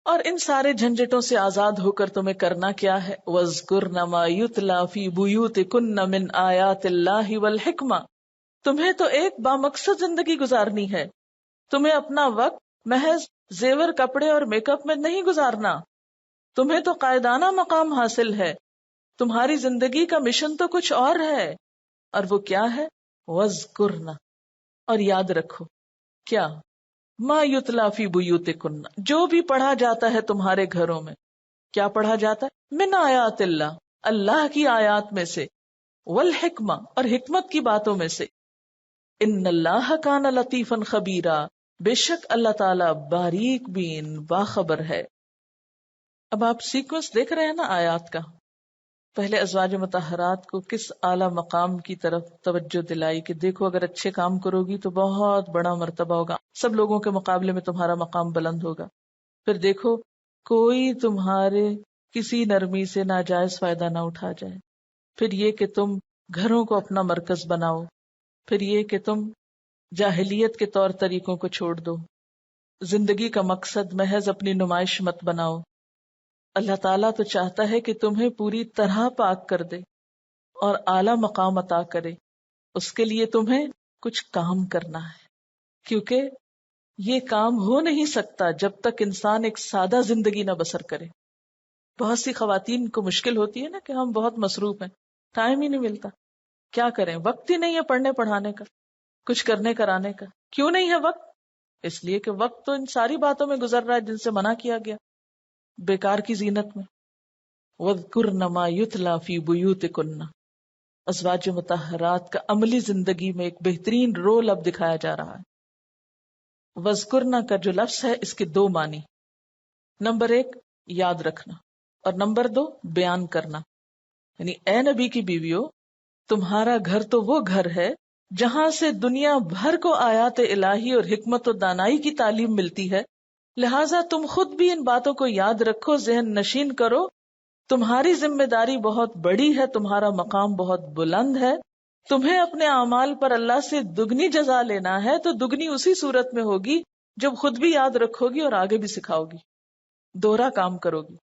اور ان سارے جھنجٹوں سے آزاد ہو کر تمہیں کرنا کیا ہے؟ وَاذْكُرْنَ مَا يُتْلَى فِي بُيُوتِكُنَّ مِنْ آيَاتِ اللَّهِ وَالْحِكْمَةِ، تمہیں تو ایک بامقصد زندگی گزارنی ہے، تمہیں اپنا وقت محض زیور کپڑے اور میک اپ میں نہیں گزارنا، تمہیں تو قائدانہ مقام حاصل ہے، تمہاری زندگی کا مشن تو کچھ اور ہے، اور وہ کیا ہے؟ وَاذْكُرْنَ، اور یاد رکھو کیا؟ ما یتلا فی بیوتکن، جو بھی پڑھا جاتا ہے تمہارے گھروں میں. کیا پڑھا جاتا ہے؟ من آیات اللہ، اللہ کی آیات میں سے، والحکمہ، اور حکمت کی باتوں میں سے. ان اللہ کان لطیفا خبیرا، بے شک اللہ تعالی باریک بین باخبر ہے. اب آپ سیکوینس دیکھ رہے ہیں نا آیات کا. پہلے ازواج مطہرات کو کس اعلیٰ مقام کی طرف توجہ دلائی کہ دیکھو اگر اچھے کام کرو گی تو بہت بڑا مرتبہ ہوگا، سب لوگوں کے مقابلے میں تمہارا مقام بلند ہوگا. پھر دیکھو کوئی تمہارے کسی نرمی سے ناجائز فائدہ نہ اٹھا جائے. پھر یہ کہ تم گھروں کو اپنا مرکز بناؤ. پھر یہ کہ تم جاہلیت کے طور طریقوں کو چھوڑ دو. زندگی کا مقصد محض اپنی نمائش مت بناؤ. اللہ تعالیٰ تو چاہتا ہے کہ تمہیں پوری طرح پاک کر دے اور اعلیٰ مقام عطا کرے. اس کے لیے تمہیں کچھ کام کرنا ہے، کیونکہ یہ کام ہو نہیں سکتا جب تک انسان ایک سادہ زندگی نہ بسر کرے. بہت سی خواتین کو مشکل ہوتی ہے نا کہ ہم بہت مصروف ہیں، ٹائم ہی نہیں ملتا. کیا کریں؟ وقت ہی نہیں ہے پڑھنے پڑھانے کا، کچھ کرنے کرانے کا. کیوں نہیں ہے وقت؟ اس لیے کہ وقت تو ان ساری باتوں میں گزر رہا ہے جن سے منع کیا گیا، بیکار کی زینت میں. وَاذْكُرْنَ مَا يُتْلَى فِي بُيُوتِكُنَّ، ازواج مطہرات کا عملی زندگی میں ایک بہترین رول اب دکھایا جا رہا ہے. وَاذْكُرْنَ کا جو لفظ ہے اس کے دو معنی، نمبر 1 یاد رکھنا، اور نمبر 2 بیان کرنا. یعنی اے نبی کی بیویوں، تمہارا گھر تو وہ گھر ہے جہاں سے دنیا بھر کو آیات الہی اور حکمت و دانائی کی تعلیم ملتی ہے، لہٰذا تم خود بھی ان باتوں کو یاد رکھو، ذہن نشین کرو. تمہاری ذمہ داری بہت بڑی ہے، تمہارا مقام بہت بلند ہے. تمہیں اپنے اعمال پر اللہ سے دگنی جزا لینا ہے، تو دگنی اسی صورت میں ہوگی جب خود بھی یاد رکھو گی اور آگے بھی سکھاؤ گی، دوہرا کام کرو گی.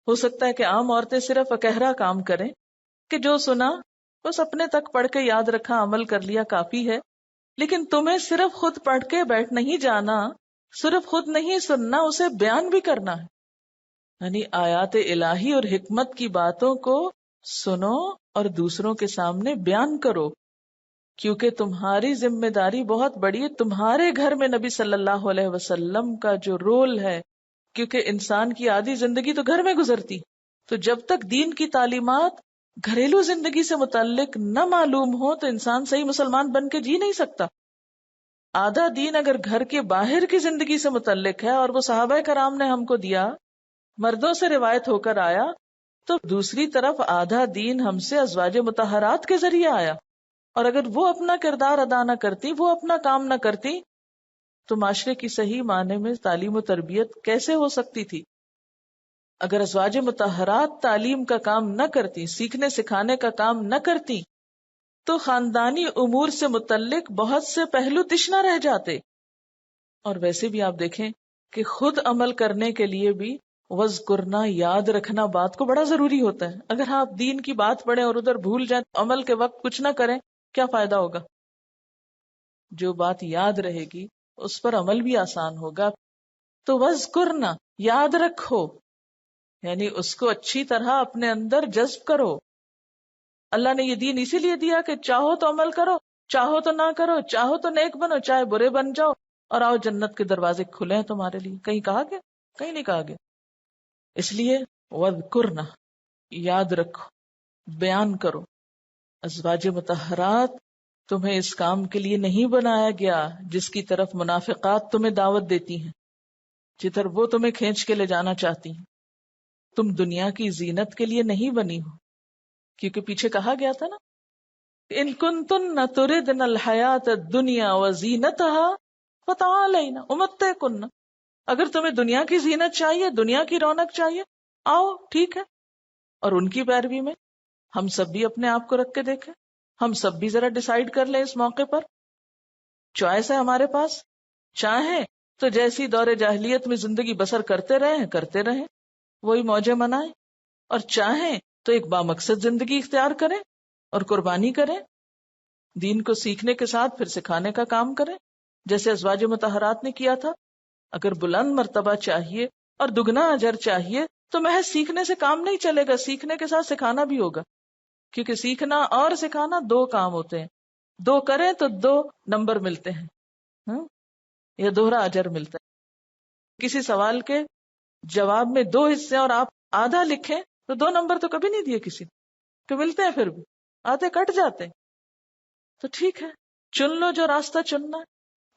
ہو سکتا ہے کہ عام عورتیں صرف اکہرا کام کریں کہ جو سنا بس اپنے تک پڑھ کے یاد رکھا، عمل کر لیا، کافی ہے. لیکن تمہیں صرف خود پڑھ کے بیٹھ نہیں جانا، صرف خود نہیں سننا، اسے بیان بھی کرنا ہے. یعنی آیات الہی اور حکمت کی باتوں کو سنو اور دوسروں کے سامنے بیان کرو، کیونکہ تمہاری ذمہ داری بہت بڑی ہے. تمہارے گھر میں نبی صلی اللہ علیہ وسلم کا جو رول ہے، کیونکہ انسان کی آدھی زندگی تو گھر میں گزرتی، تو جب تک دین کی تعلیمات گھریلو زندگی سے متعلق نہ معلوم ہو تو انسان صحیح مسلمان بن کے جی نہیں سکتا. آدھا دین اگر گھر کے باہر کی زندگی سے متعلق ہے، اور وہ صحابہ کرام نے ہم کو دیا، مردوں سے روایت ہو کر آیا، تو دوسری طرف آدھا دین ہم سے ازواج مطہرات کے ذریعے آیا. اور اگر وہ اپنا کردار ادا نہ کرتی، وہ اپنا کام نہ کرتی، تو معاشرے کی صحیح معنی میں تعلیم و تربیت کیسے ہو سکتی تھی؟ اگر ازواج مطہرات تعلیم کا کام نہ کرتی، سیکھنے سکھانے کا کام نہ کرتی، تو خاندانی امور سے متعلق بہت سے پہلو تشنہ رہ جاتے. اور ویسے بھی آپ دیکھیں کہ خود عمل کرنے کے لیے بھی وذکرنا، یاد رکھنا بات کو بڑا ضروری ہوتا ہے. اگر آپ دین کی بات پڑھیں اور ادھر بھول جائیں، عمل کے وقت کچھ نہ کریں، کیا فائدہ ہوگا؟ جو بات یاد رہے گی اس پر عمل بھی آسان ہوگا. تو وذکرنا، یاد رکھو، یعنی اس کو اچھی طرح اپنے اندر جذب کرو. اللہ نے یہ دین اسی لیے دیا کہ چاہو تو عمل کرو، چاہو تو نہ کرو، چاہو تو نیک بنو، چاہے برے بن جاؤ، اور آؤ جنت کے دروازے کھلے ہیں تمہارے لیے. کہیں کہا گیا؟ کہیں نہیں کہا گیا. اس لیے وذکرنا، یاد رکھو، بیان کرو. ازواج مطہرات تمہیں اس کام کے لیے نہیں بنایا گیا جس کی طرف منافقات تمہیں دعوت دیتی ہیں، جدھر وہ تمہیں کھینچ کے لے جانا چاہتی ہیں. تم دنیا کی زینت کے لیے نہیں بنی ہو، کیونکہ پیچھے کہا گیا تھا نا، ان کنتن تردن الحیات الدنیا وزینتها فتعالین امتعکن. اگر تمہیں دنیا کی زینت چاہیے، دنیا کی رونق چاہیے، آؤ، ٹھیک ہے. اور ان کی پیروی میں ہم سب بھی اپنے آپ کو رکھ کے دیکھیں، ہم سب بھی ذرا ڈیسائیڈ کر لیں اس موقع پر. چوائس ہے ہمارے پاس، چاہیں تو جیسی دور جاہلیت میں زندگی بسر کرتے رہیں، وہی موجیں منائیں، اور چاہیں تو ایک بامقصد زندگی اختیار کریں اور قربانی کریں، دین کو سیکھنے کے ساتھ پھر سکھانے کا کام کریں، جیسے ازواج مطہرات نے کیا تھا۔ اگر بلند مرتبہ چاہیے اور دگنا اجر چاہیے تو محض سیکھنے سے کام نہیں چلے گا، سیکھنے کے ساتھ سکھانا بھی ہوگا، کیونکہ سیکھنا اور سکھانا دو کام ہوتے ہیں، دو کریں تو 2 نمبر ملتے ہیں، یا دوہرا اجر ملتا ہے۔ کسی سوال کے جواب میں 2 حصے اور آپ آدھا لکھیں تو 2 نمبر تو کبھی نہیں دیے کسی نے، کہ ملتے ہیں، پھر بھی آدھے کٹ جاتے ہیں۔ تو ٹھیک ہے، چن لو جو راستہ چننا ہے،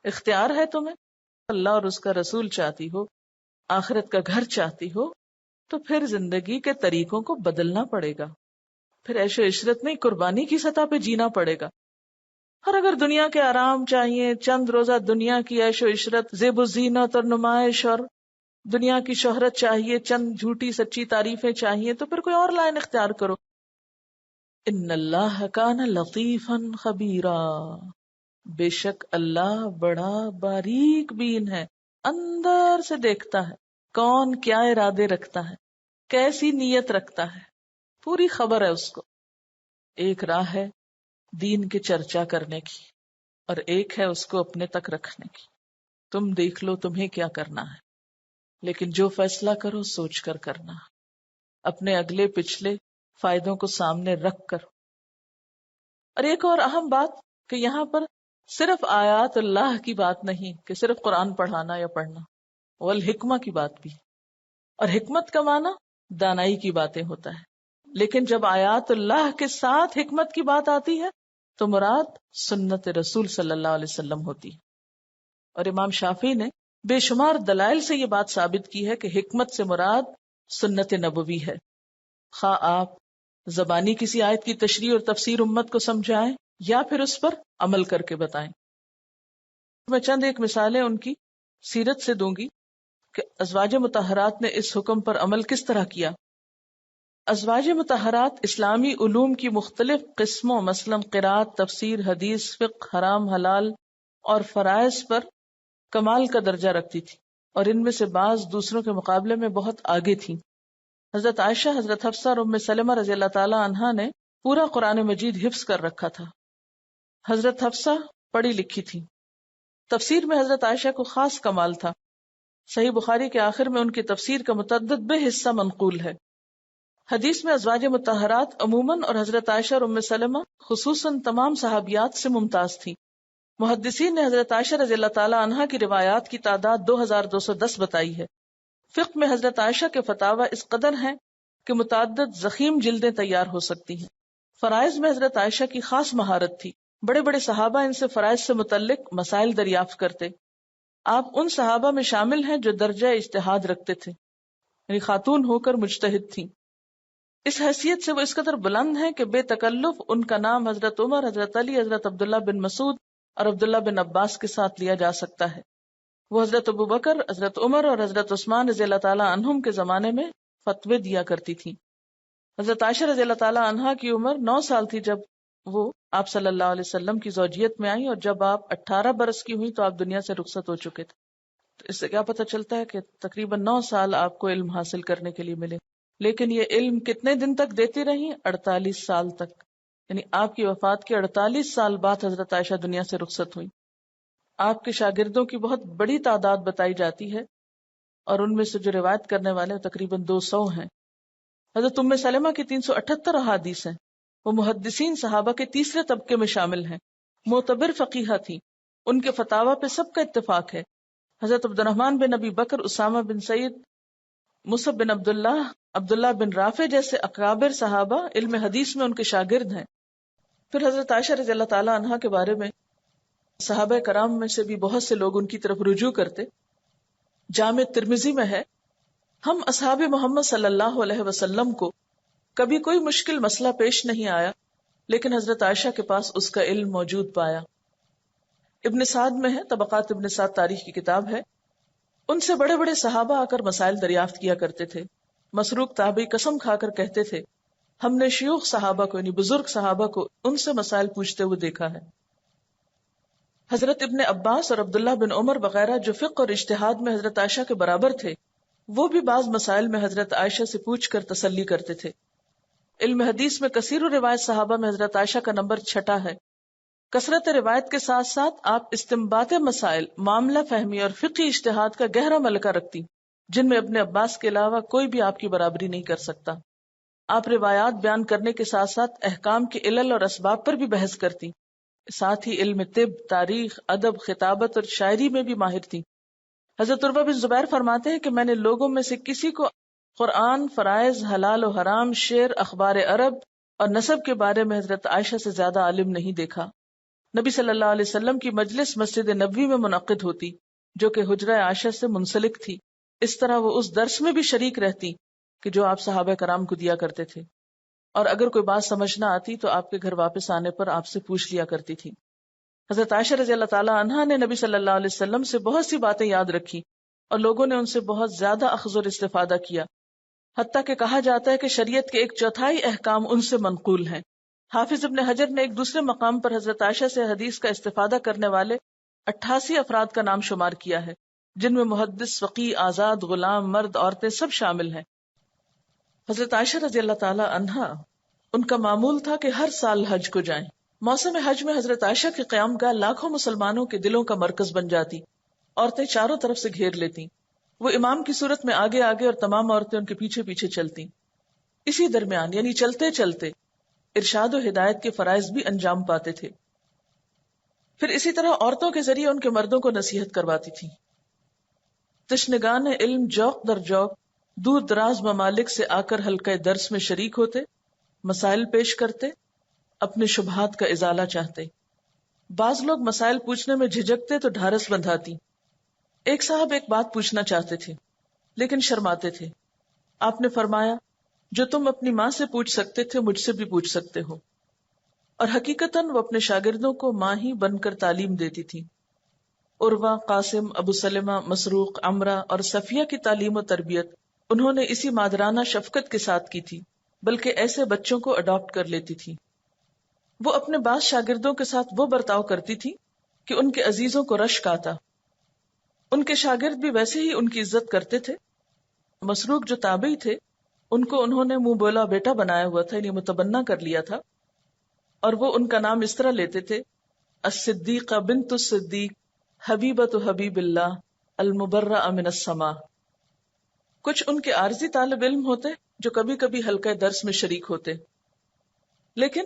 اختیار ہے تمہیں۔ اللہ اور اس کا رسول چاہتی ہو، آخرت کا گھر چاہتی ہو، تو پھر زندگی کے طریقوں کو بدلنا پڑے گا، پھر عیش و عشرت نہیں، قربانی کی سطح پہ جینا پڑے گا۔ اور اگر دنیا کے آرام چاہیے، چند روزہ دنیا کی عیش و عشرت، زیب و زینت اور نمائش اور دنیا کی شہرت چاہیے، چند جھوٹی سچی تعریفیں چاہیے، تو پھر کوئی اور لائن اختیار کرو۔ ان اللہ کان لطیفا خبیرا، بے شک اللہ بڑا باریک بین ہے، اندر سے دیکھتا ہے کون کیا ارادے رکھتا ہے، کیسی نیت رکھتا ہے، پوری خبر ہے اس کو۔ ایک راہ ہے دین کے چرچا کرنے کی اور ایک ہے اس کو اپنے تک رکھنے کی۔ تم دیکھ لو تمہیں کیا کرنا ہے، لیکن جو فیصلہ کرو سوچ کر کرنا، اپنے اگلے پچھلے فائدوں کو سامنے رکھ کر۔ اور ایک اور اہم بات کہ یہاں پر صرف آیات اللہ کی بات نہیں کہ صرف قرآن پڑھانا یا پڑھنا، والحکمہ کی بات بھی، اور حکمت کا معنی دانائی کی باتیں ہوتا ہے، لیکن جب آیات اللہ کے ساتھ حکمت کی بات آتی ہے تو مراد سنت رسول صلی اللہ علیہ وسلم ہوتی ہے۔ اور امام شافعی نے بے شمار دلائل سے یہ بات ثابت کی ہے کہ حکمت سے مراد سنت نبوی ہے، خواہ آپ زبانی کسی آیت کی تشریح اور تفسیر امت کو سمجھائیں یا پھر اس پر عمل کر کے بتائیں۔ میں چند ایک مثالیں ان کی سیرت سے دوں گی کہ ازواج مطہرات نے اس حکم پر عمل کس طرح کیا۔ ازواج مطہرات اسلامی علوم کی مختلف قسموں مثلا قرات، تفسیر، حدیث، فقہ، حرام حلال اور فرائض پر کمال کا درجہ رکھتی تھی، اور ان میں سے بعض دوسروں کے مقابلے میں بہت آگے تھیں۔ حضرت عائشہ، حضرت حفصہ اور ام سلمہ رضی اللہ تعالی عنہا نے پورا قرآن مجید حفظ کر رکھا تھا۔ حضرت حفصہ پڑھی لکھی تھی۔ تفسیر میں حضرت عائشہ کو خاص کمال تھا۔ صحیح بخاری کے آخر میں ان کی تفسیر کا متعدد بے حصہ منقول ہے۔ حدیث میں ازواج مطہرات عموماً اور حضرت عائشہ اور ام سلمہ خصوصاً تمام صحابیات سے ممتاز تھی۔ محدثین نے حضرت عائشہ رضی اللہ تعالی عنہا کی روایات کی تعداد 2210 بتائی ہے۔ فقہ میں حضرت عائشہ کے فتاوی اس قدر ہیں کہ متعدد ضخیم جلدیں تیار ہو سکتی ہیں۔ فرائض میں حضرت عائشہ کی خاص مہارت تھی، بڑے بڑے صحابہ ان سے فرائض سے متعلق مسائل دریافت کرتے۔ آپ ان صحابہ میں شامل ہیں جو درجہ اجتہاد رکھتے تھے، یعنی خاتون ہو کر مجتہد تھیں۔ اس حیثیت سے وہ اس قدر بلند ہیں کہ بے تکلف ان کا نام حضرت عمر، حضرت علی، حضرت عبداللہ بن مسعود اور عبداللہ بن عباس کے ساتھ لیا جا سکتا ہے۔ وہ حضرت ابوبکر، حضرت عمر اور حضرت عثمان رضی اللہ تعالی عنہم کے زمانے میں فتوے دیا کرتی تھیں۔ حضرت عائشہ رضی اللہ تعالی عنہا کی عمر 9 سال تھی جب وہ آپ صلی اللہ علیہ وسلم کی زوجیت میں آئیں، اور جب آپ 18 برس کی ہوئی تو آپ دنیا سے رخصت ہو چکے تھے۔ تو اس سے کیا پتہ چلتا ہے کہ تقریباً 9 سال آپ کو علم حاصل کرنے کے لیے ملے، لیکن یہ علم کتنے دن تک دیتی رہی؟ 48 سال تک، یعنی آپ کی وفات کے 48 سال بعد حضرت عائشہ دنیا سے رخصت ہوئی۔ آپ کے شاگردوں کی بہت بڑی تعداد بتائی جاتی ہے، اور ان میں سے جو روایت کرنے والے تقریباً 200 ہیں۔ حضرت ام سلمہ کی 378 احادیث ہیں۔ وہ محدثین صحابہ کے تیسرے طبقے میں شامل ہیں، معتبر فقیہہ تھی، ان کے فتاوی پہ سب کا اتفاق ہے۔ حضرت عبد الرحمن بن ابی بکر، اسامہ بن سعید، مصعب بن عبداللہ، عبداللہ بن رافع جیسے اکابر صحابہ علم حدیث میں ان کے شاگرد ہیں۔ پھر حضرت عائشہ رضی اللہ تعالی عنہا کے بارے میں صحابہ کرام میں سے بھی بہت سے لوگ ان کی طرف رجوع کرتے۔ جامع ترمذی میں ہے، ہم اصحاب محمد صلی اللہ علیہ وسلم کو کبھی کوئی مشکل مسئلہ پیش نہیں آیا، لیکن حضرت عائشہ کے پاس اس کا علم موجود پایا۔ ابن سعد میں ہے، طبقات ابن سعد تاریخ کی کتاب ہے، ان سے بڑے بڑے صحابہ آ کر مسائل دریافت کیا کرتے تھے۔ مسروق تابعی قسم کھا کر کہتے تھے، ہم نے شیوخ صحابہ کو، یعنی بزرگ صحابہ کو، ان سے مسائل پوچھتے ہوئے دیکھا ہے۔ حضرت ابن عباس اور عبداللہ بن عمر وغیرہ جو فقہ اور اجتہاد میں حضرت عائشہ کے برابر تھے، وہ بھی بعض مسائل میں حضرت عائشہ سے پوچھ کر تسلی کرتے تھے۔ علم حدیث میں کثیر روایت صحابہ میں حضرت عائشہ کا نمبر 6 ہے۔ کثرت روایت کے ساتھ ساتھ آپ استنباط مسائل، معاملہ فہمی اور فقہی اجتہاد کا گہرا ملکہ رکھتی، جن میں ابن عباس کے علاوہ کوئی بھی آپ کی برابری نہیں کر سکتا۔ آپ روایات بیان کرنے کے ساتھ ساتھ احکام کے علل اور اسباب پر بھی بحث کرتی، ساتھ ہی علم طب، تاریخ، ادب، خطابت اور شاعری میں بھی ماہر تھی۔ حضرت عروہ بن زبیر فرماتے ہیں کہ میں نے لوگوں میں سے کسی کو قرآن، فرائض، حلال و حرام، شعر، اخبار عرب اور نسب کے بارے میں حضرت عائشہ سے زیادہ عالم نہیں دیکھا۔ نبی صلی اللہ علیہ وسلم کی مجلس مسجد نبوی میں منعقد ہوتی، جو کہ حجرہ عائشہ سے منسلک تھی۔ اس طرح وہ اس درس میں بھی شریک رہتی کہ جو آپ صحابہ کرام کو دیا کرتے تھے، اور اگر کوئی بات سمجھ نہ آتی تو آپ کے گھر واپس آنے پر آپ سے پوچھ لیا کرتی تھی۔ حضرت عائشہ رضی اللہ تعالی عنہا نے نبی صلی اللہ علیہ وسلم سے بہت سی باتیں یاد رکھی، اور لوگوں نے ان سے بہت زیادہ اخذ اور استفادہ کیا، حتیٰ کہ کہا جاتا ہے کہ شریعت کے 1/4 احکام ان سے منقول ہیں۔ حافظ ابن حجر نے ایک دوسرے مقام پر حضرت عائشہ سے حدیث کا استفادہ کرنے والے 88 افراد کا نام شمار کیا ہے، جن میں محدث، فقیہ، آزاد، غلام، مرد، عورتیں سب شامل ہیں۔ حضرت عائشہ رضی اللہ تعالی عنہا، ان کا معمول تھا کہ ہر سال حج کو جائیں۔ موسم حج میں حضرت عائشہ کی قیام گاہ لاکھوں مسلمانوں کے دلوں کا مرکز بن جاتی، عورتیں چاروں طرف سے گھیر لیتی، وہ امام کی صورت میں آگے آگے اور تمام عورتیں ان کے پیچھے پیچھے چلتی۔ اسی درمیان یعنی چلتے چلتے ارشاد و ہدایت کے فرائض بھی انجام پاتے تھے۔ پھر اسی طرح عورتوں کے ذریعے ان کے مردوں کو نصیحت کرواتی تھی۔ تشنگان علم جوق در جوق دور دراز ممالک سے آ کر حلقہ درس میں شریک ہوتے، مسائل پیش کرتے، اپنے شبہات کا ازالہ چاہتے۔ بعض لوگ مسائل پوچھنے میں جھجکتے تو ڈھارس بندھاتی۔ ایک صاحب ایک بات پوچھنا چاہتے تھے لیکن شرماتے تھے۔ آپ نے فرمایا، جو تم اپنی ماں سے پوچھ سکتے تھے مجھ سے بھی پوچھ سکتے ہو، اور حقیقتاً وہ اپنے شاگردوں کو ماں ہی بن کر تعلیم دیتی تھی۔ عروہ، قاسم، ابو سلمہ، مسروق، عمرہ اور صفیہ کی تعلیم و تربیت انہوں نے اسی مادرانہ شفقت کے ساتھ کی تھی، بلکہ ایسے بچوں کو اڈاپٹ کر لیتی تھی۔ وہ اپنے بعض شاگردوں کے ساتھ وہ برتاؤ کرتی تھی کہ ان کے عزیزوں کو رشک آتا۔ ان کے شاگرد بھی ویسے ہی ان کی عزت کرتے تھے۔ مسروق جو تابعی تھے، ان کو انہوں نے منہ بولا بیٹا بنایا ہوا تھا، یعنی متبنہ کر لیا تھا، اور وہ ان کا نام اس طرح لیتے تھے، الصدیقہ بنت الصدیق، حبیبۃ حبیب اللہ، المبرأ من السماء۔ کچھ ان کے عارضی طالب علم ہوتے جو کبھی کبھی حلقہ درس میں شریک ہوتے، لیکن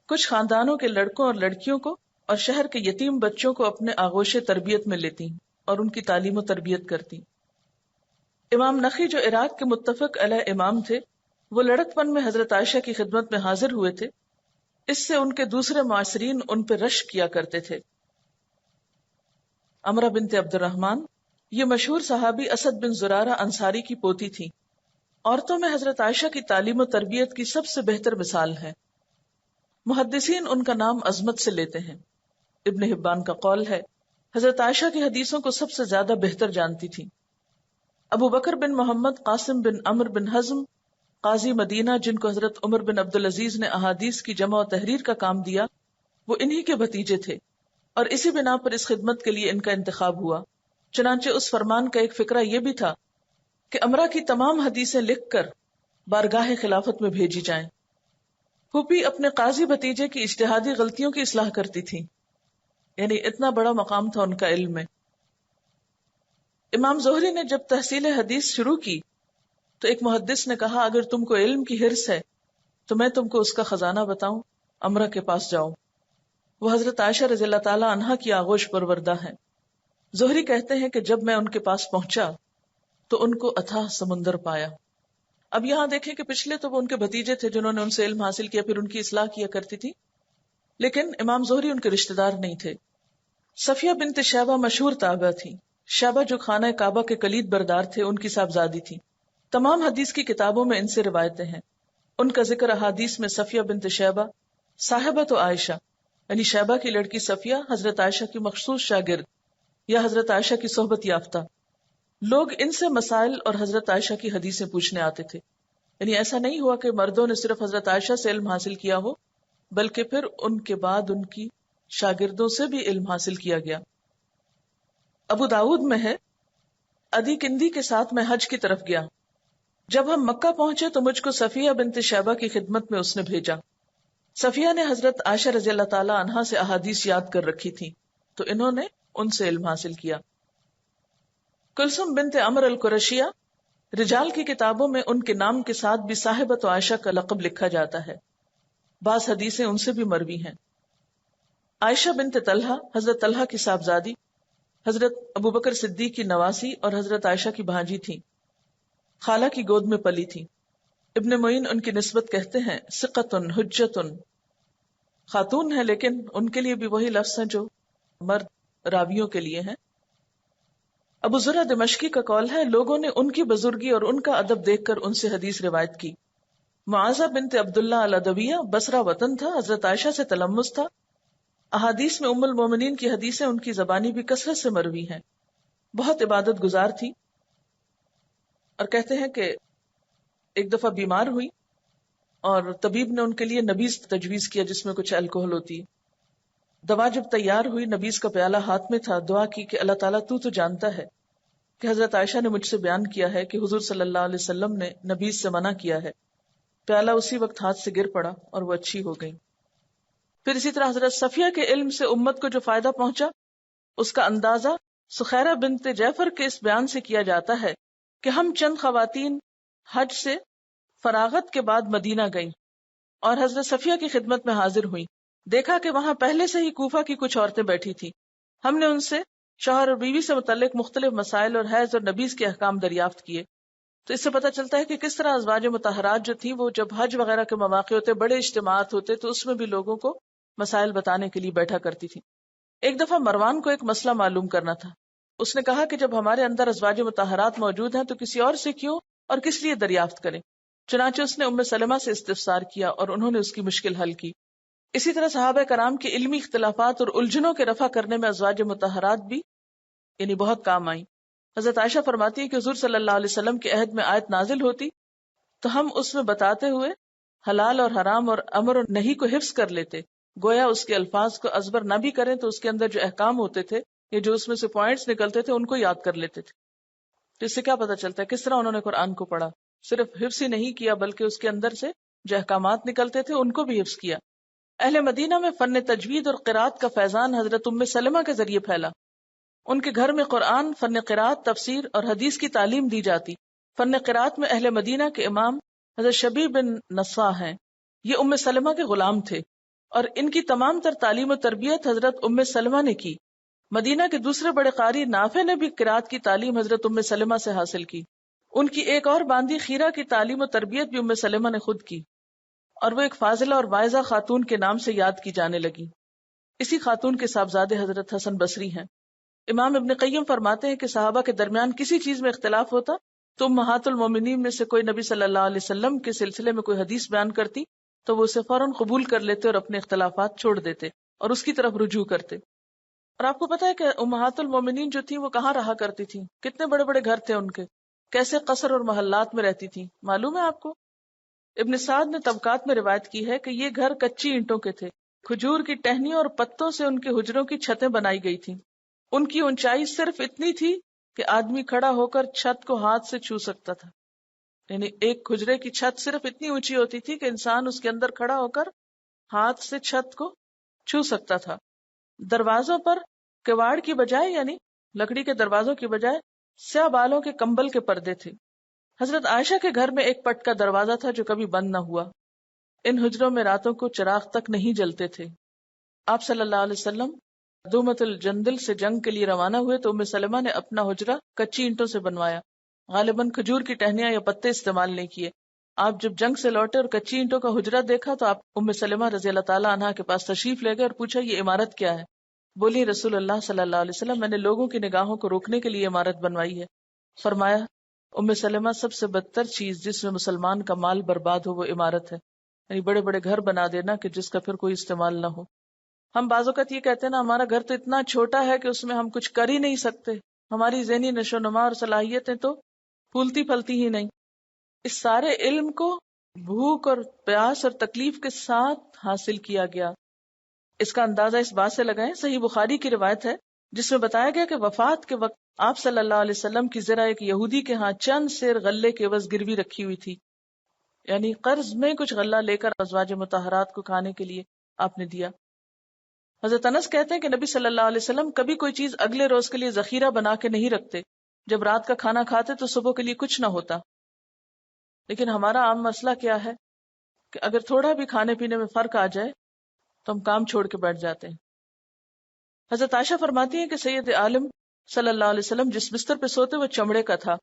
کچھ خاندانوں کے لڑکوں اور لڑکیوں کو اور شہر کے یتیم بچوں کو اپنے آغوش تربیت میں لیتی اور ان کی تعلیم و تربیت کرتی۔ امام نخعی جو عراق کے متفق علیہ امام تھے، وہ لڑک پن میں حضرت عائشہ کی خدمت میں حاضر ہوئے تھے، اس سے ان کے دوسرے معاصرین ان پہ رشک کیا کرتے تھے۔ عمرہ بنت عبد الرحمن، یہ مشہور صحابی اسد بن زرارہ انصاری کی پوتی تھی۔ عورتوں میں حضرت عائشہ کی تعلیم و تربیت کی سب سے بہتر مثال ہے۔ محدثین ان کا نام عظمت سے لیتے ہیں۔ ابن حبان کا قول ہے، حضرت عائشہ کی حدیثوں کو سب سے زیادہ بہتر جانتی تھی۔ ابو بکر بن محمد قاسم بن عمر بن حزم قاضی مدینہ، جن کو حضرت عمر بن عبدالعزیز نے احادیث کی جمع و تحریر کا کام دیا، وہ انہی کے بھتیجے تھے، اور اسی بنا پر اس خدمت کے لیے ان کا انتخاب ہوا۔ چنانچہ اس فرمان کا ایک فقرہ یہ بھی تھا کہ عمرہ کی تمام حدیثیں لکھ کر بارگاہ خلافت میں بھیجی جائیں۔ پھوپھی اپنے قاضی بھتیجے کی اجتہادی غلطیوں کی اصلاح کرتی تھی، یعنی اتنا بڑا مقام تھا ان کا علم میں۔ امام زہری نے جب تحصیل حدیث شروع کی تو ایک محدث نے کہا، اگر تم کو علم کی حرص ہے تو میں تم کو اس کا خزانہ بتاؤں، عمرہ کے پاس جاؤ۔ وہ حضرت عائشہ رضی اللہ تعالی عنہا کی آغوش پروردہ ہیں۔ زہری کہتے ہیں کہ جب میں ان کے پاس پہنچا تو ان کو اتھاہ سمندر پایا۔ اب یہاں دیکھیں کہ پچھلے تو وہ ان کے بھتیجے تھے جنہوں نے ان سے علم حاصل کیا، پھر ان کی اصلاح کیا کرتی تھی، لیکن امام زہری ان کے رشتہ دار نہیں تھے۔ صفیہ بنت شیبہ مشہور تابعہ تھی۔ شیبہ جو خانہ کعبہ کے کلید بردار تھے، ان کی صاحبزادی تھی۔ تمام حدیث کی کتابوں میں ان سے روایتیں ہیں۔ ان کا ذکر احادیث میں صفیہ بنت شیبہ صاحبۃ عائشہ، یعنی شیبہ کی لڑکی صفیہ حضرت عائشہ کی مخصوص شاگرد یا حضرت عائشہ کی صحبت یافتہ۔ لوگ ان سے مسائل اور حضرت عائشہ کی حدیثیں پوچھنے آتے تھے، یعنی ایسا نہیں ہوا کہ مردوں نے صرف حضرت عائشہ سے علم حاصل کیا ہو، بلکہ پھر ان کے بعد ان کی شاگردوں سے بھی علم حاصل کیا گیا۔ ابو داود میں ہے، ادی کندی کے ساتھ میں حج کی طرف گیا۔ جب ہم مکہ پہنچے تو مجھ کو صفیہ بنت شیبہ کی خدمت میں اس نے بھیجا۔ صفیہ نے حضرت عائشہ رضی اللہ تعالی عنہا سے احادیث یاد کر رکھی تھی تو انہوں نے ان سے علم حاصل کیا۔ کلثوم بنت عمر القرشیہ، رجال کی کتابوں میں ان کے نام کے ساتھ بھی صاحبۃ عائشہ کا لقب لکھا جاتا ہے، بعض حدیثیں ان سے بھی مروی ہیں۔ عائشہ بنت طلحہ، حضرت طلحہ کی صاحبزادی، حضرت ابوبکر صدیق کی نواسی اور حضرت عائشہ کی بھانجی تھی، خالہ کی گود میں پلی تھی۔ ابن معین ان کی نسبت کہتے ہیں ثقۃ حجۃ، خاتون ہے لیکن ان کے لیے بھی وہی لفظ ہیں جو مرد راویوں کے لیے ہیں۔ ابو زرع دمشقی کا قول ہے لوگوں نے ان کی بزرگی اور ان کا ادب دیکھ کر ان سے حدیث روایت کی۔ معاذہ بنت عبداللہ الادویہ، بصرہ وطن تھا، حضرت عائشہ سے تلمس تھا۔ احادیث میں ام المومنین کی حدیثیں ان کی زبانی بھی کثرت سے مروی ہیں۔ بہت عبادت گزار تھی، اور کہتے ہیں کہ ایک دفعہ بیمار ہوئی اور طبیب نے ان کے لیے نبیذ تجویز کیا جس میں کچھ الکوہل ہوتی ہے۔ دوا جب تیار ہوئی، نبیذ کا پیالہ ہاتھ میں تھا، دعا کی کہ اللہ تعالیٰ تو جانتا ہے کہ حضرت عائشہ نے مجھ سے بیان کیا ہے کہ حضور صلی اللہ علیہ وسلم نے نبیذ سے منع کیا ہے۔ پیالہ اسی وقت ہاتھ سے گر پڑا اور وہ اچھی ہو گئی۔ پھر اسی طرح حضرت صفیہ کے علم سے امت کو جو فائدہ پہنچا اس کا اندازہ سخیرہ بنت جعفر کے اس بیان سے کیا جاتا ہے کہ ہم چند خواتین حج سے فراغت کے بعد مدینہ گئیں اور حضرت صفیہ کی خدمت میں حاضر ہوئیں۔ دیکھا کہ وہاں پہلے سے ہی کوفہ کی کچھ عورتیں بیٹھی تھیں۔ ہم نے ان سے شوہر اور بیوی سے متعلق مختلف مسائل اور حیض اور نبیذ کے احکام دریافت کیے۔ تو اس سے پتہ چلتا ہے کہ کس طرح ازواج مطہرات جو تھیں وہ جب حج وغیرہ کے مواقع ہوتے، بڑے اجتماعات ہوتے، تو اس میں بھی لوگوں کو مسائل بتانے کے لیے بیٹھا کرتی تھی۔ ایک دفعہ مروان کو ایک مسئلہ معلوم کرنا تھا۔ اس نے کہا کہ جب ہمارے اندر ازواج مطہرات موجود ہیں تو کسی اور سے کیوں اور کس لیے دریافت کریں؟ چنانچہ اس نے ام سلمہ سے استفسار کیا اور انہوں نے اس کی مشکل حل کی۔ اسی طرح صحابہ کرام کے علمی اختلافات اور الجھنوں کے رفع کرنے میں ازواج مطہرات بھی بہت کام آئیں۔ حضرت عائشہ فرماتی ہے کہ حضور صلی اللہ علیہ وسلم کے عہد میں آیت نازل ہوتی تو ہم اس میں بتاتے ہوئے حلال اور حرام اور امر اور نہی کو حفظ کر لیتے، گویا اس کے الفاظ کو ازبر نہ بھی کریں تو اس کے اندر جو احکام ہوتے تھے یا جو اس میں سے پوائنٹس نکلتے تھے ان کو یاد کر لیتے تھے۔ تو اس سے کیا پتہ چلتا ہے کس طرح انہوں نے قرآن کو پڑھا، صرف حفظ ہی نہیں کیا بلکہ اس کے اندر سے جو احکامات نکلتے تھے ان کو بھی حفظ کیا۔ اہل مدینہ میں فن تجوید اور قرات کا فیضان حضرت ام سلمہ کے ذریعے پھیلا۔ ان کے گھر میں قرآن، فن قرات، تفسیر اور حدیث کی تعلیم دی جاتی۔ فن قرات میں اہل مدینہ کے امام حضرت شبیب بن نصا ہیں، یہ ام سلمہ کے غلام تھے اور ان کی تمام تر تعلیم و تربیت حضرت ام سلمہ نے کی۔ مدینہ کے دوسرے بڑے قاری نافع نے بھی قرات کی تعلیم حضرت ام سلمہ سے حاصل کی۔ ان کی ایک اور باندی خیرہ کی تعلیم و تربیت بھی ام سلمہ نے خود کی، اور وہ ایک فاضلہ اور واعظہ خاتون کے نام سے یاد کی جانے لگی۔ اسی خاتون کے صاحبزادے حضرت حسن بصری ہیں۔ امام ابن قیم فرماتے ہیں کہ صحابہ کے درمیان کسی چیز میں اختلاف ہوتا تو امہات المومنین میں سے کوئی نبی صلی اللہ علیہ وسلم کے سلسلے میں کوئی حدیث بیان کرتی تو وہ اسے فوراً قبول کر لیتے اور اپنے اختلافات چھوڑ دیتے اور اس کی طرف رجوع کرتے۔ اور آپ کو پتا ہے کہ امہات المومنین جو تھیں وہ کہاں رہا کرتی تھیں، کتنے بڑے بڑے گھر تھے ان کے، کیسے قصر اور محلات میں رہتی تھیں معلوم ہے آپ کو؟ ابن سعد نے طبقات میں روایت کی ہے کہ یہ گھر کچی اینٹوں کے تھے، کھجور کی ٹہنیوں اور پتوں سے ان کے حجروں کی چھتیں بنائی گئی تھیں۔ ان کی اونچائی صرف اتنی تھی کہ آدمی کھڑا ہو کر چھت کو ہاتھ سے چھو سکتا تھا، یعنی ایک حجرے کی چھت صرف اتنی اونچی ہوتی تھی کہ انسان اس کے اندر کھڑا ہو کر ہاتھ سے چھت کو چھو سکتا تھا۔ دروازوں پر کواڑ کی بجائے یعنی لکڑی کے دروازوں کی بجائے سیاہ بالوں کے کمبل کے پردے تھے۔ حضرت عائشہ کے گھر میں ایک پٹ کا دروازہ تھا جو کبھی بند نہ ہوا۔ ان حجروں میں راتوں کو چراغ تک نہیں جلتے تھے۔ آپ صلی اللہ علیہ وسلم دومت الجندل سے جنگ کے لیے روانہ ہوئے تو ام سلمہ نے اپنا حجرہ کچی اینٹوں سے بنوایا، غالباً کھجور کی ٹہنیاں یا پتے استعمال نہیں کیے۔ آپ جب جنگ سے لوٹے اور کچی اینٹوں کا حجرہ دیکھا تو آپ ام سلمہ رضی اللہ تعالیٰ عنہا کے پاس تشریف لے گئے اور پوچھا یہ عمارت کیا ہے؟ بولی رسول اللہ صلی اللہ علیہ وسلم میں نے لوگوں کی نگاہوں کو روکنے کے لیے عمارت بنوائی ہے۔ فرمایا ام سلمہ سب سے بدتر چیز جس میں مسلمان کا مال برباد ہو وہ عمارت ہے، یعنی بڑے بڑے گھر بنا دینا کہ جس کا پھر کوئی استعمال نہ ہو۔ ہم بعض اوقات یہ کہتے ہیں نا ہمارا گھر تو اتنا چھوٹا ہے کہ اس میں ہم کچھ کر ہی نہیں سکتے، ہماری ذہنی نشو و نما اور صلاحیتیں تو پھولتی پھلتی ہی نہیں۔ اس سارے علم کو بھوک اور پیاس اور تکلیف کے ساتھ حاصل کیا گیا۔ اس کا اندازہ اس بات سے لگائیں، صحیح بخاری کی روایت ہے جس میں بتایا گیا کہ وفات کے وقت آپ صلی اللہ علیہ وسلم کی ذرا ایک یہودی کے ہاں چند سیر غلے کے عوض گروی رکھی ہوئی تھی، یعنی قرض میں کچھ غلہ لے کر ازواج مطہرات کو کھانے کے لیے آپ نے دیا۔ حضرت انس کہتے ہیں کہ نبی صلی اللہ علیہ وسلم کبھی کوئی چیز اگلے روز کے لیے ذخیرہ بنا کے نہیں رکھتے، جب رات کا کھانا کھاتے تو صبح کے لیے کچھ نہ ہوتا۔ لیکن ہمارا عام مسئلہ کیا ہے کہ اگر تھوڑا بھی کھانے پینے میں فرق آ جائے تو ہم کام چھوڑ کے بیٹھ جاتے ہیں۔ حضرت عائشہ فرماتی ہیں کہ سید عالم صلی اللہ علیہ وسلم جس بستر پہ سوتے وہ چمڑے کا تھا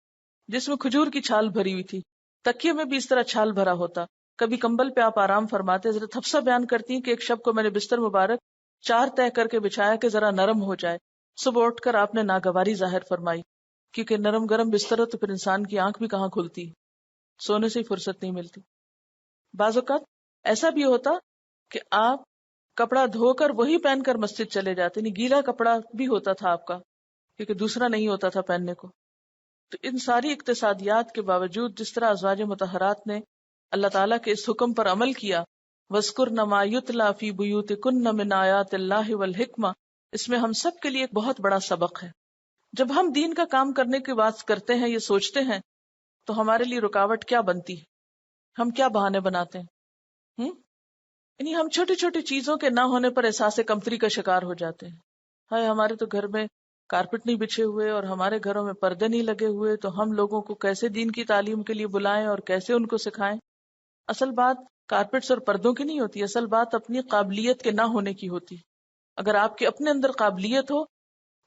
جس میں کھجور کی چھال بھری ہوئی تھی، تکیے میں بھی اس طرح چھال بھرا ہوتا، کبھی کمبل پہ آپ آرام فرماتے۔ حضرت حفصہ بیان کرتی ہیں کہ ایک شب کو میں نے بستر مبارک 4 طے کر کے بچھایا کہ ذرا نرم ہو جائے، صبح اٹھ کر آپ نے ناگواری ظاہر فرمائی، کیونکہ نرم گرم بستر ہو تو پھر انسان کی آنکھ بھی کہاں کھلتی، سونے سے ہی فرصت نہیں ملتی۔ بعض اوقات ایسا بھی ہوتا کہ آپ کپڑا دھو کر وہی پہن کر مسجد چلے جاتے، نہیں گیلا کپڑا بھی ہوتا تھا آپ کا کیونکہ دوسرا نہیں ہوتا تھا پہننے کو۔ تو ان ساری اقتصادیات کے باوجود جس طرح ازواج مطہرات نے اللہ تعالیٰ کے اس حکم پر عمل کیا، وَاذْكُرْنَ مَا يُتْلَى فِي بُيُوتِكُنَّ مِنْ آيَاتِ اللَّهِ وَالْحِكْمَةِ، اس میں ہم سب کے لیے ایک بہت بڑا سبق ہے۔ جب ہم دین کا کام کرنے کی بات کرتے ہیں، یہ سوچتے ہیں تو ہمارے لیے رکاوٹ کیا بنتی ہے، ہم کیا بہانے بناتے ہیں؟ یعنی ہم چھوٹی چھوٹی چیزوں کے نہ ہونے پر احساس کمتری کا شکار ہو جاتے ہیں۔ ہائے ہمارے تو گھر میں کارپٹ نہیں بچھے ہوئے اور ہمارے گھروں میں پردے نہیں لگے ہوئے، تو ہم لوگوں کو کیسے دین کی تعلیم کے لیے بلائیں اور کیسے ان کو سکھائیں۔ اصل بات کارپٹس اور پردوں کی نہیں ہوتی، اصل بات اپنی قابلیت کے نہ ہونے کی ہوتی۔ اگر آپ کے اپنے اندر قابلیت ہو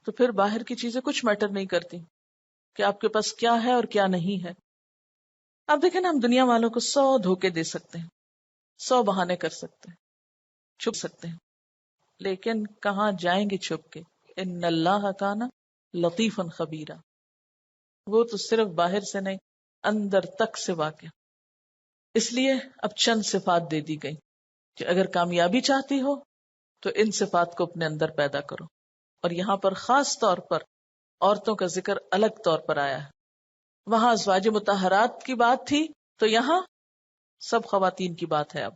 تو پھر باہر کی چیزیں کچھ میٹر نہیں کرتی کہ آپ کے پاس کیا ہے اور کیا نہیں ہے۔ اب دیکھیں نا، ہم دنیا والوں کو 100 دھوکے دے سکتے ہیں، 100 بہانے کر سکتے ہیں، چھپ سکتے ہیں، لیکن کہاں جائیں گے چھپ کے؟ ان اللہ کان لطیفا خبیرا، وہ تو صرف باہر سے نہیں اندر تک سے واقع۔ اس لیے اب چند صفات دے دی گئی کہ اگر کامیابی چاہتی ہو تو ان صفات کو اپنے اندر پیدا کرو، اور یہاں پر خاص طور پر عورتوں کا ذکر الگ طور پر آیا ہے۔ وہاں ازواج مطہرات کی بات تھی تو یہاں سب خواتین کی بات ہے۔ اب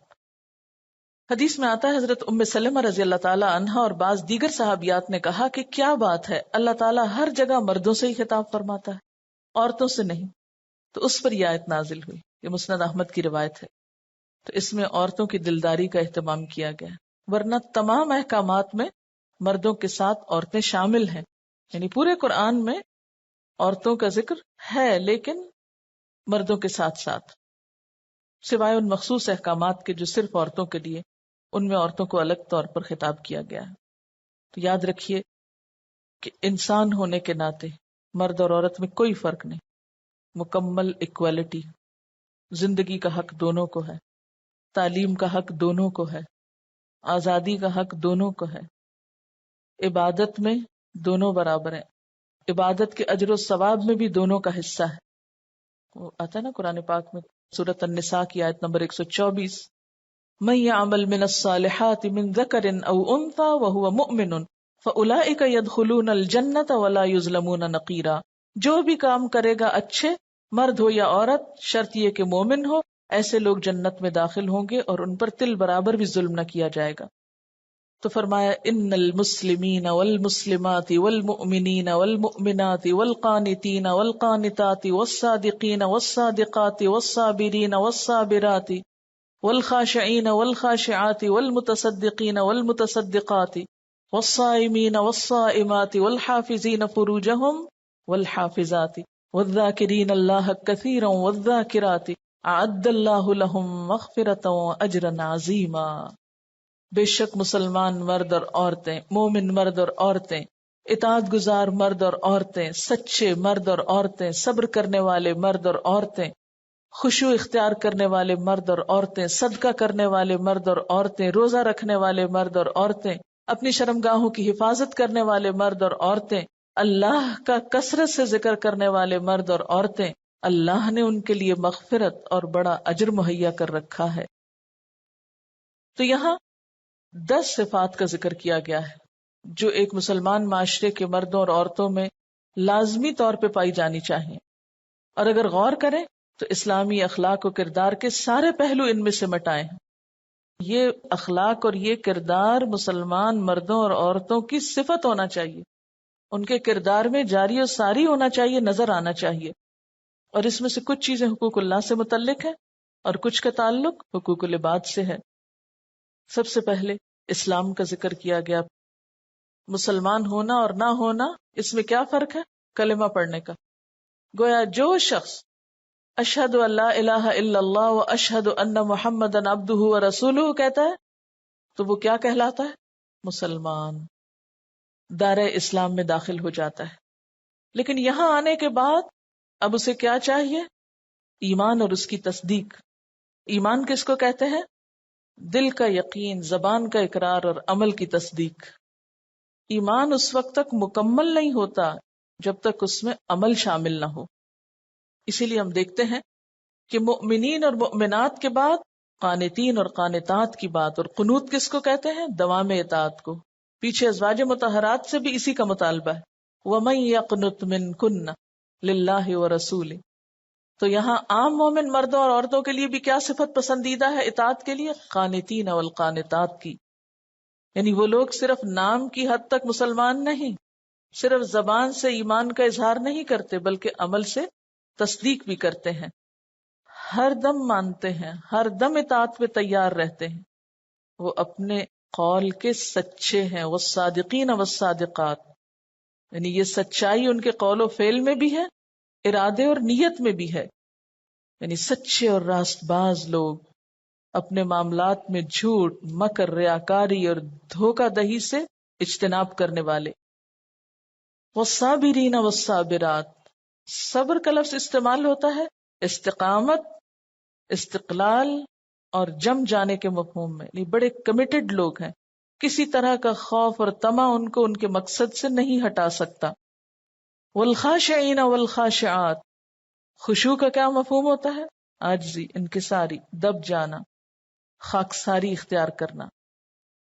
حدیث میں آتا ہے حضرت ام سلمہ رضی اللہ تعالی عنہا اور بعض دیگر صحابیات نے کہا کہ کیا بات ہے، اللہ تعالیٰ ہر جگہ مردوں سے ہی خطاب فرماتا ہے، عورتوں سے نہیں؟ تو اس پر یہ آیت نازل ہوئی، یہ مسند احمد کی روایت ہے۔ تو اس میں عورتوں کی دلداری کا اہتمام کیا گیا، ورنہ تمام احکامات میں مردوں کے ساتھ عورتیں شامل ہیں، یعنی پورے قرآن میں عورتوں کا ذکر ہے لیکن مردوں کے ساتھ ساتھ، سوائے ان مخصوص احکامات کے جو صرف عورتوں کے لیے، ان میں عورتوں کو الگ طور پر خطاب کیا گیا ہے۔ تو یاد رکھیے کہ انسان ہونے کے ناطے مرد اور عورت میں کوئی فرق نہیں، مکمل ایکوالٹی، زندگی کا حق دونوں کو ہے، تعلیم کا حق دونوں کو ہے، آزادی کا حق دونوں کو ہے، عبادت میں دونوں برابر ہیں، عبادت کے اجر و ثواب میں بھی دونوں کا حصہ ہے۔ وہ آتا ہے نا قرآن پاک میں سورۃ النساء کی آیت نمبر 124، من يعمل من الصالحات من ذکر او انثى وهو مؤمن فاولئک يدخلون الجنة ولا يظلمون نقیرا، جو بھی کام کرے گا اچھے، مرد ہو یا عورت، شرط یہ کہ مومن ہو، ایسے لوگ جنت میں داخل ہوں گے اور ان پر تل برابر بھی ظلم نہ کیا جائے گا۔ تو فرمایا ان المسلمین والمسلمات والمؤمنین والمؤمنات والقانتین والقانتات والصادقین والصادقات والصابرین والصابرات والخاشعین والخاشعات والمتصدقین والمتصدقات والصائمین والصائمات والحافظین فروجہم والحافظات والذاکرین اللہ کثیرا والذاکرات اعد اللہ لہم مغفرۃ واجرا عظیما۔ بے شک مسلمان مرد اور عورتیں، مومن مرد اور عورتیں، اطاعت گزار مرد اور عورتیں، سچے مرد اور عورتیں، صبر کرنے والے مرد اور عورتیں، خشوع اختیار کرنے والے مرد اور عورتیں، صدقہ کرنے والے مرد اور عورتیں، روزہ رکھنے والے مرد اور عورتیں، اپنی شرمگاہوں کی حفاظت کرنے والے مرد اور عورتیں، اللہ کا کثرت سے ذکر کرنے والے مرد اور عورتیں، اللہ نے ان کے لیے مغفرت اور بڑا اجر مہیا کر رکھا ہے۔ تو یہاں 10 صفات کا ذکر کیا گیا ہے جو ایک مسلمان معاشرے کے مردوں اور عورتوں میں لازمی طور پہ پائی جانی چاہیے، اور اگر غور کریں تو اسلامی اخلاق و کردار کے سارے پہلو ان میں سمٹ آئے ہیں۔ یہ اخلاق اور یہ کردار مسلمان مردوں اور عورتوں کی صفت ہونا چاہیے، ان کے کردار میں جاری و ساری ہونا چاہیے، نظر آنا چاہیے. اور اس میں سے کچھ چیزیں حقوق اللہ سے متعلق ہیں اور کچھ کا تعلق حقوق العباد سے ہے. سب سے پہلے اسلام کا ذکر کیا گیا. مسلمان ہونا اور نہ ہونا، اس میں کیا فرق ہے؟ کلمہ پڑھنے کا. گویا جو شخص اشہد ان لا الہ الا اللہ و اشہد ان محمدن عبدہ و رسولہ کہتا ہے تو وہ کیا کہلاتا ہے؟ مسلمان، دائرہ اسلام میں داخل ہو جاتا ہے. لیکن یہاں آنے کے بعد اب اسے کیا چاہیے؟ ایمان اور اس کی تصدیق. ایمان کس کو کہتے ہیں؟ دل کا یقین، زبان کا اقرار اور عمل کی تصدیق. ایمان اس وقت تک مکمل نہیں ہوتا جب تک اس میں عمل شامل نہ ہو. اسی لیے ہم دیکھتے ہیں کہ مؤمنین اور مؤمنات کے بعد قانتین اور قانتات کی بات. اور قنوت کس کو کہتے ہیں؟ دوام اطاعت کو. پیچھے ازواج مطہرات سے بھی اسی کا مطالبہ ہے. وَمَن يَقْنُتْ مِنْكُنَّ لِلَّهِ وَرَسُولِهِ. تو یہاں عام مومن مردوں اور عورتوں کے لیے بھی کیا صفت پسندیدہ ہے اطاعت کے لیے؟ قانتین والقانتات کی. یعنی وہ لوگ صرف نام کی حد تک مسلمان نہیں، صرف زبان سے ایمان کا اظہار نہیں کرتے، بلکہ عمل سے تصدیق بھی کرتے ہیں. ہر دم مانتے ہیں، ہر دم اطاعت پہ تیار رہتے ہیں. وہ اپنے قول کے سچے ہیں. والصادقین والصادقات، یعنی یہ سچائی ان کے قول و فعل میں بھی ہے، ارادے اور نیت میں بھی ہے. یعنی سچے اور راست باز لوگ، اپنے معاملات میں جھوٹ، مکر، ریاکاری اور دھوکہ دہی سے اجتناب کرنے والے. والصابرین والصابرات، صبر کا لفظ استعمال ہوتا ہے استقامت، استقلال اور جم جانے کے مفہوم میں. یعنی بڑے کمیٹڈ لوگ ہیں، کسی طرح کا خوف اور طمع ان کو ان کے مقصد سے نہیں ہٹا سکتا. والخاشعین والخاشعات، خشوع کا کیا مفہوم ہوتا ہے؟ عاجزی، انکساری، دب جانا، خاکساری اختیار کرنا.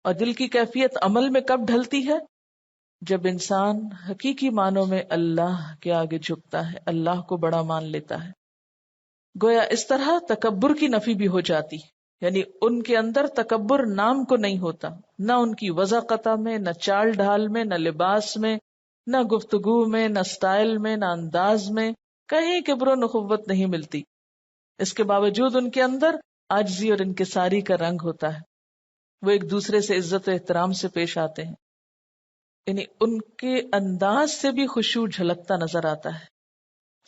اور دل کی کیفیت عمل میں کب ڈھلتی ہے؟ جب انسان حقیقی معنوں میں اللہ کے آگے جھکتا ہے، اللہ کو بڑا مان لیتا ہے. گویا اس طرح تکبر کی نفی بھی ہو جاتی، یعنی ان کے اندر تکبر نام کو نہیں ہوتا، نہ ان کی وضاقتہ میں، نہ چال ڈھال میں، نہ لباس میں، نہ گفتگو میں، نہ سٹائل میں، نہ انداز میں، کہیں کبر و نخوت نہیں ملتی. اس کے باوجود ان کے اندر عاجزی اور انکساری کا رنگ ہوتا ہے. وہ ایک دوسرے سے عزت و احترام سے پیش آتے ہیں. یعنی ان کے انداز سے بھی خشوع جھلکتا نظر آتا ہے.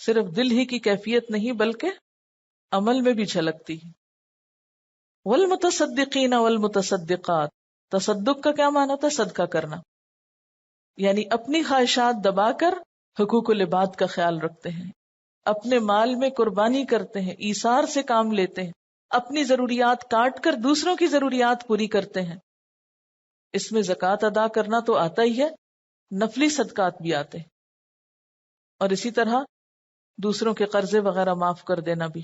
صرف دل ہی کی کیفیت نہیں بلکہ عمل میں بھی جھلکتی ہے. والمتصدقین والمتصدقات، تصدق کا کیا معنی ہوتا ہے؟ صدقہ کرنا. یعنی اپنی خواہشات دبا کر حقوق العباد کا خیال رکھتے ہیں، اپنے مال میں قربانی کرتے ہیں، ایثار سے کام لیتے ہیں، اپنی ضروریات کاٹ کر دوسروں کی ضروریات پوری کرتے ہیں. اس میں زکوٰۃ ادا کرنا تو آتا ہی ہے، نفلی صدقات بھی آتے ہیں، اور اسی طرح دوسروں کے قرضے وغیرہ معاف کر دینا بھی.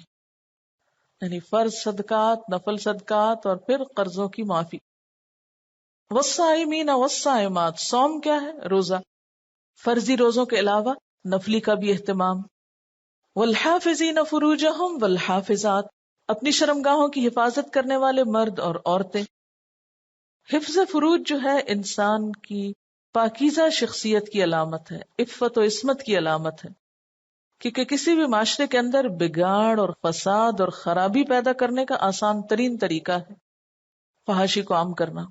یعنی فرض صدقات، نفل صدقات اور پھر قرضوں کی معافی. والصائمین والصائمات، صوم کیا ہے؟ روزہ. فرضی روزوں کے علاوہ نفلی کا بھی اہتمام. والحافظین فروجہم والحافظات، اپنی شرمگاہوں کی حفاظت کرنے والے مرد اور عورتیں. حفظ فروج جو ہے انسان کی پاکیزہ شخصیت کی علامت ہے، عفت و عصمت کی علامت ہے. کیونکہ کسی بھی معاشرے کے اندر بگاڑ اور فساد اور خرابی پیدا کرنے کا آسان ترین طریقہ ہے فحاشی کو عام کرنا.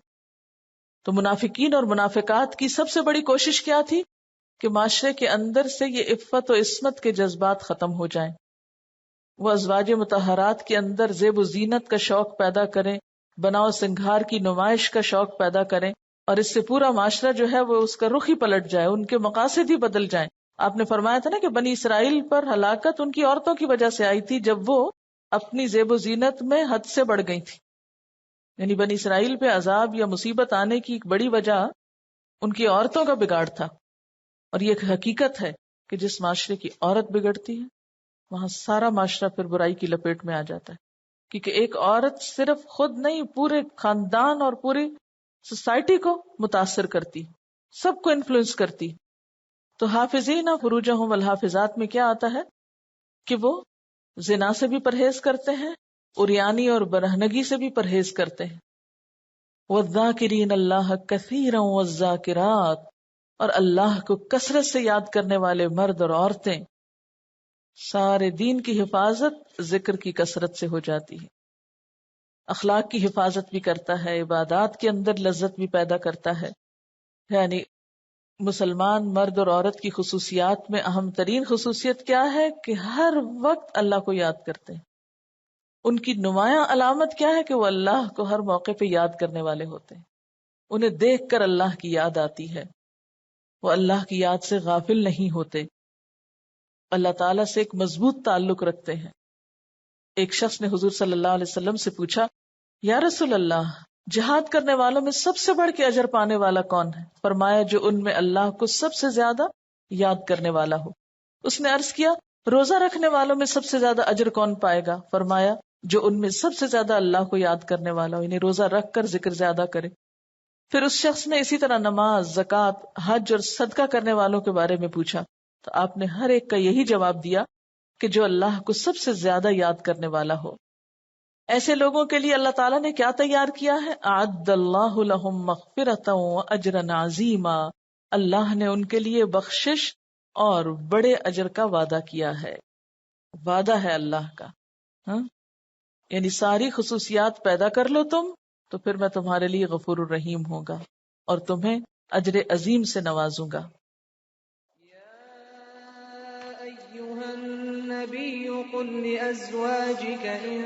تو منافقین اور منافقات کی سب سے بڑی کوشش کیا تھی؟ کہ معاشرے کے اندر سے یہ عفت و عصمت کے جذبات ختم ہو جائیں. وہ ازواج مطہرات کے اندر زیب و زینت کا شوق پیدا کریں، بناؤ سنگھار کی نمائش کا شوق پیدا کریں، اور اس سے پورا معاشرہ جو ہے وہ اس کا رخ ہی پلٹ جائے، ان کے مقاصد ہی بدل جائیں. آپ نے فرمایا تھا نا کہ بنی اسرائیل پر ہلاکت ان کی عورتوں کی وجہ سے آئی تھی جب وہ اپنی زیب و زینت میں حد سے بڑھ گئی تھی. یعنی بنی اسرائیل پہ عذاب یا مصیبت آنے کی ایک بڑی وجہ ان کی عورتوں کا بگاڑ تھا. اور یہ ایک حقیقت ہے کہ جس معاشرے کی عورت بگڑتی ہے وہاں سارا معاشرہ پھر برائی کی لپیٹ میں آ جاتا ہے. کیونکہ ایک عورت صرف خود نہیں، پورے خاندان اور پوری سوسائٹی کو متاثر کرتی، سب کو انفلوئنس کرتی. تو حافظین فروجہم والحافظات میں کیا آتا ہے کہ وہ زنا سے بھی پرہیز کرتے ہیں، عریانی اور برہنگی سے بھی پرہیز کرتے ہیں. والذاکرین اللہ کثیرا والذاکرات، اور اللہ کو کثرت سے یاد کرنے والے مرد اور عورتیں. سارے دین کی حفاظت ذکر کی کثرت سے ہو جاتی ہے. اخلاق کی حفاظت بھی کرتا ہے، عبادات کے اندر لذت بھی پیدا کرتا ہے. یعنی مسلمان مرد اور عورت کی خصوصیات میں اہم ترین خصوصیت کیا ہے کہ ہر وقت اللہ کو یاد کرتے ہیں. ان کی نمایاں علامت کیا ہے کہ وہ اللہ کو ہر موقع پہ یاد کرنے والے ہوتے ہیں. انہیں دیکھ کر اللہ کی یاد آتی ہے، وہ اللہ کی یاد سے غافل نہیں ہوتے، اللہ تعالیٰ سے ایک مضبوط تعلق رکھتے ہیں. ایک شخص نے حضور صلی اللہ علیہ وسلم سے پوچھا، یا رسول اللہ، جہاد کرنے والوں میں سب سے بڑھ کے اجر پانے والا کون ہے؟ فرمایا، جو ان میں اللہ کو سب سے زیادہ یاد کرنے والا ہو. اس نے عرض کیا، روزہ رکھنے والوں میں سب سے زیادہ اجر کون پائے گا؟ فرمایا، جو ان میں سب سے زیادہ اللہ کو یاد کرنے والا ہو، یعنی روزہ رکھ کر ذکر زیادہ کرے. پھر اس شخص نے اسی طرح نماز، زکوٰۃ، حج اور صدقہ کرنے والوں کے بارے میں پوچھا تو آپ نے ہر ایک کا یہی جواب دیا کہ جو اللہ کو سب سے زیادہ یاد کرنے والا ہو. ایسے لوگوں کے لیے اللہ تعالیٰ نے کیا تیار کیا ہے؟ اعد اللہ لہم مغفرۃ واجرا عظیما، اللہ نے ان کے لیے بخشش اور بڑے اجر کا وعدہ کیا ہے. وعدہ ہے اللہ کا. یعنی ساری خصوصیات پیدا کر لو تم تو پھر میں تمہارے لیے غفور الرحیم ہوں گا اور تمہیں اجر عظیم سے نوازوں گا. النبي قل لأزواجك إن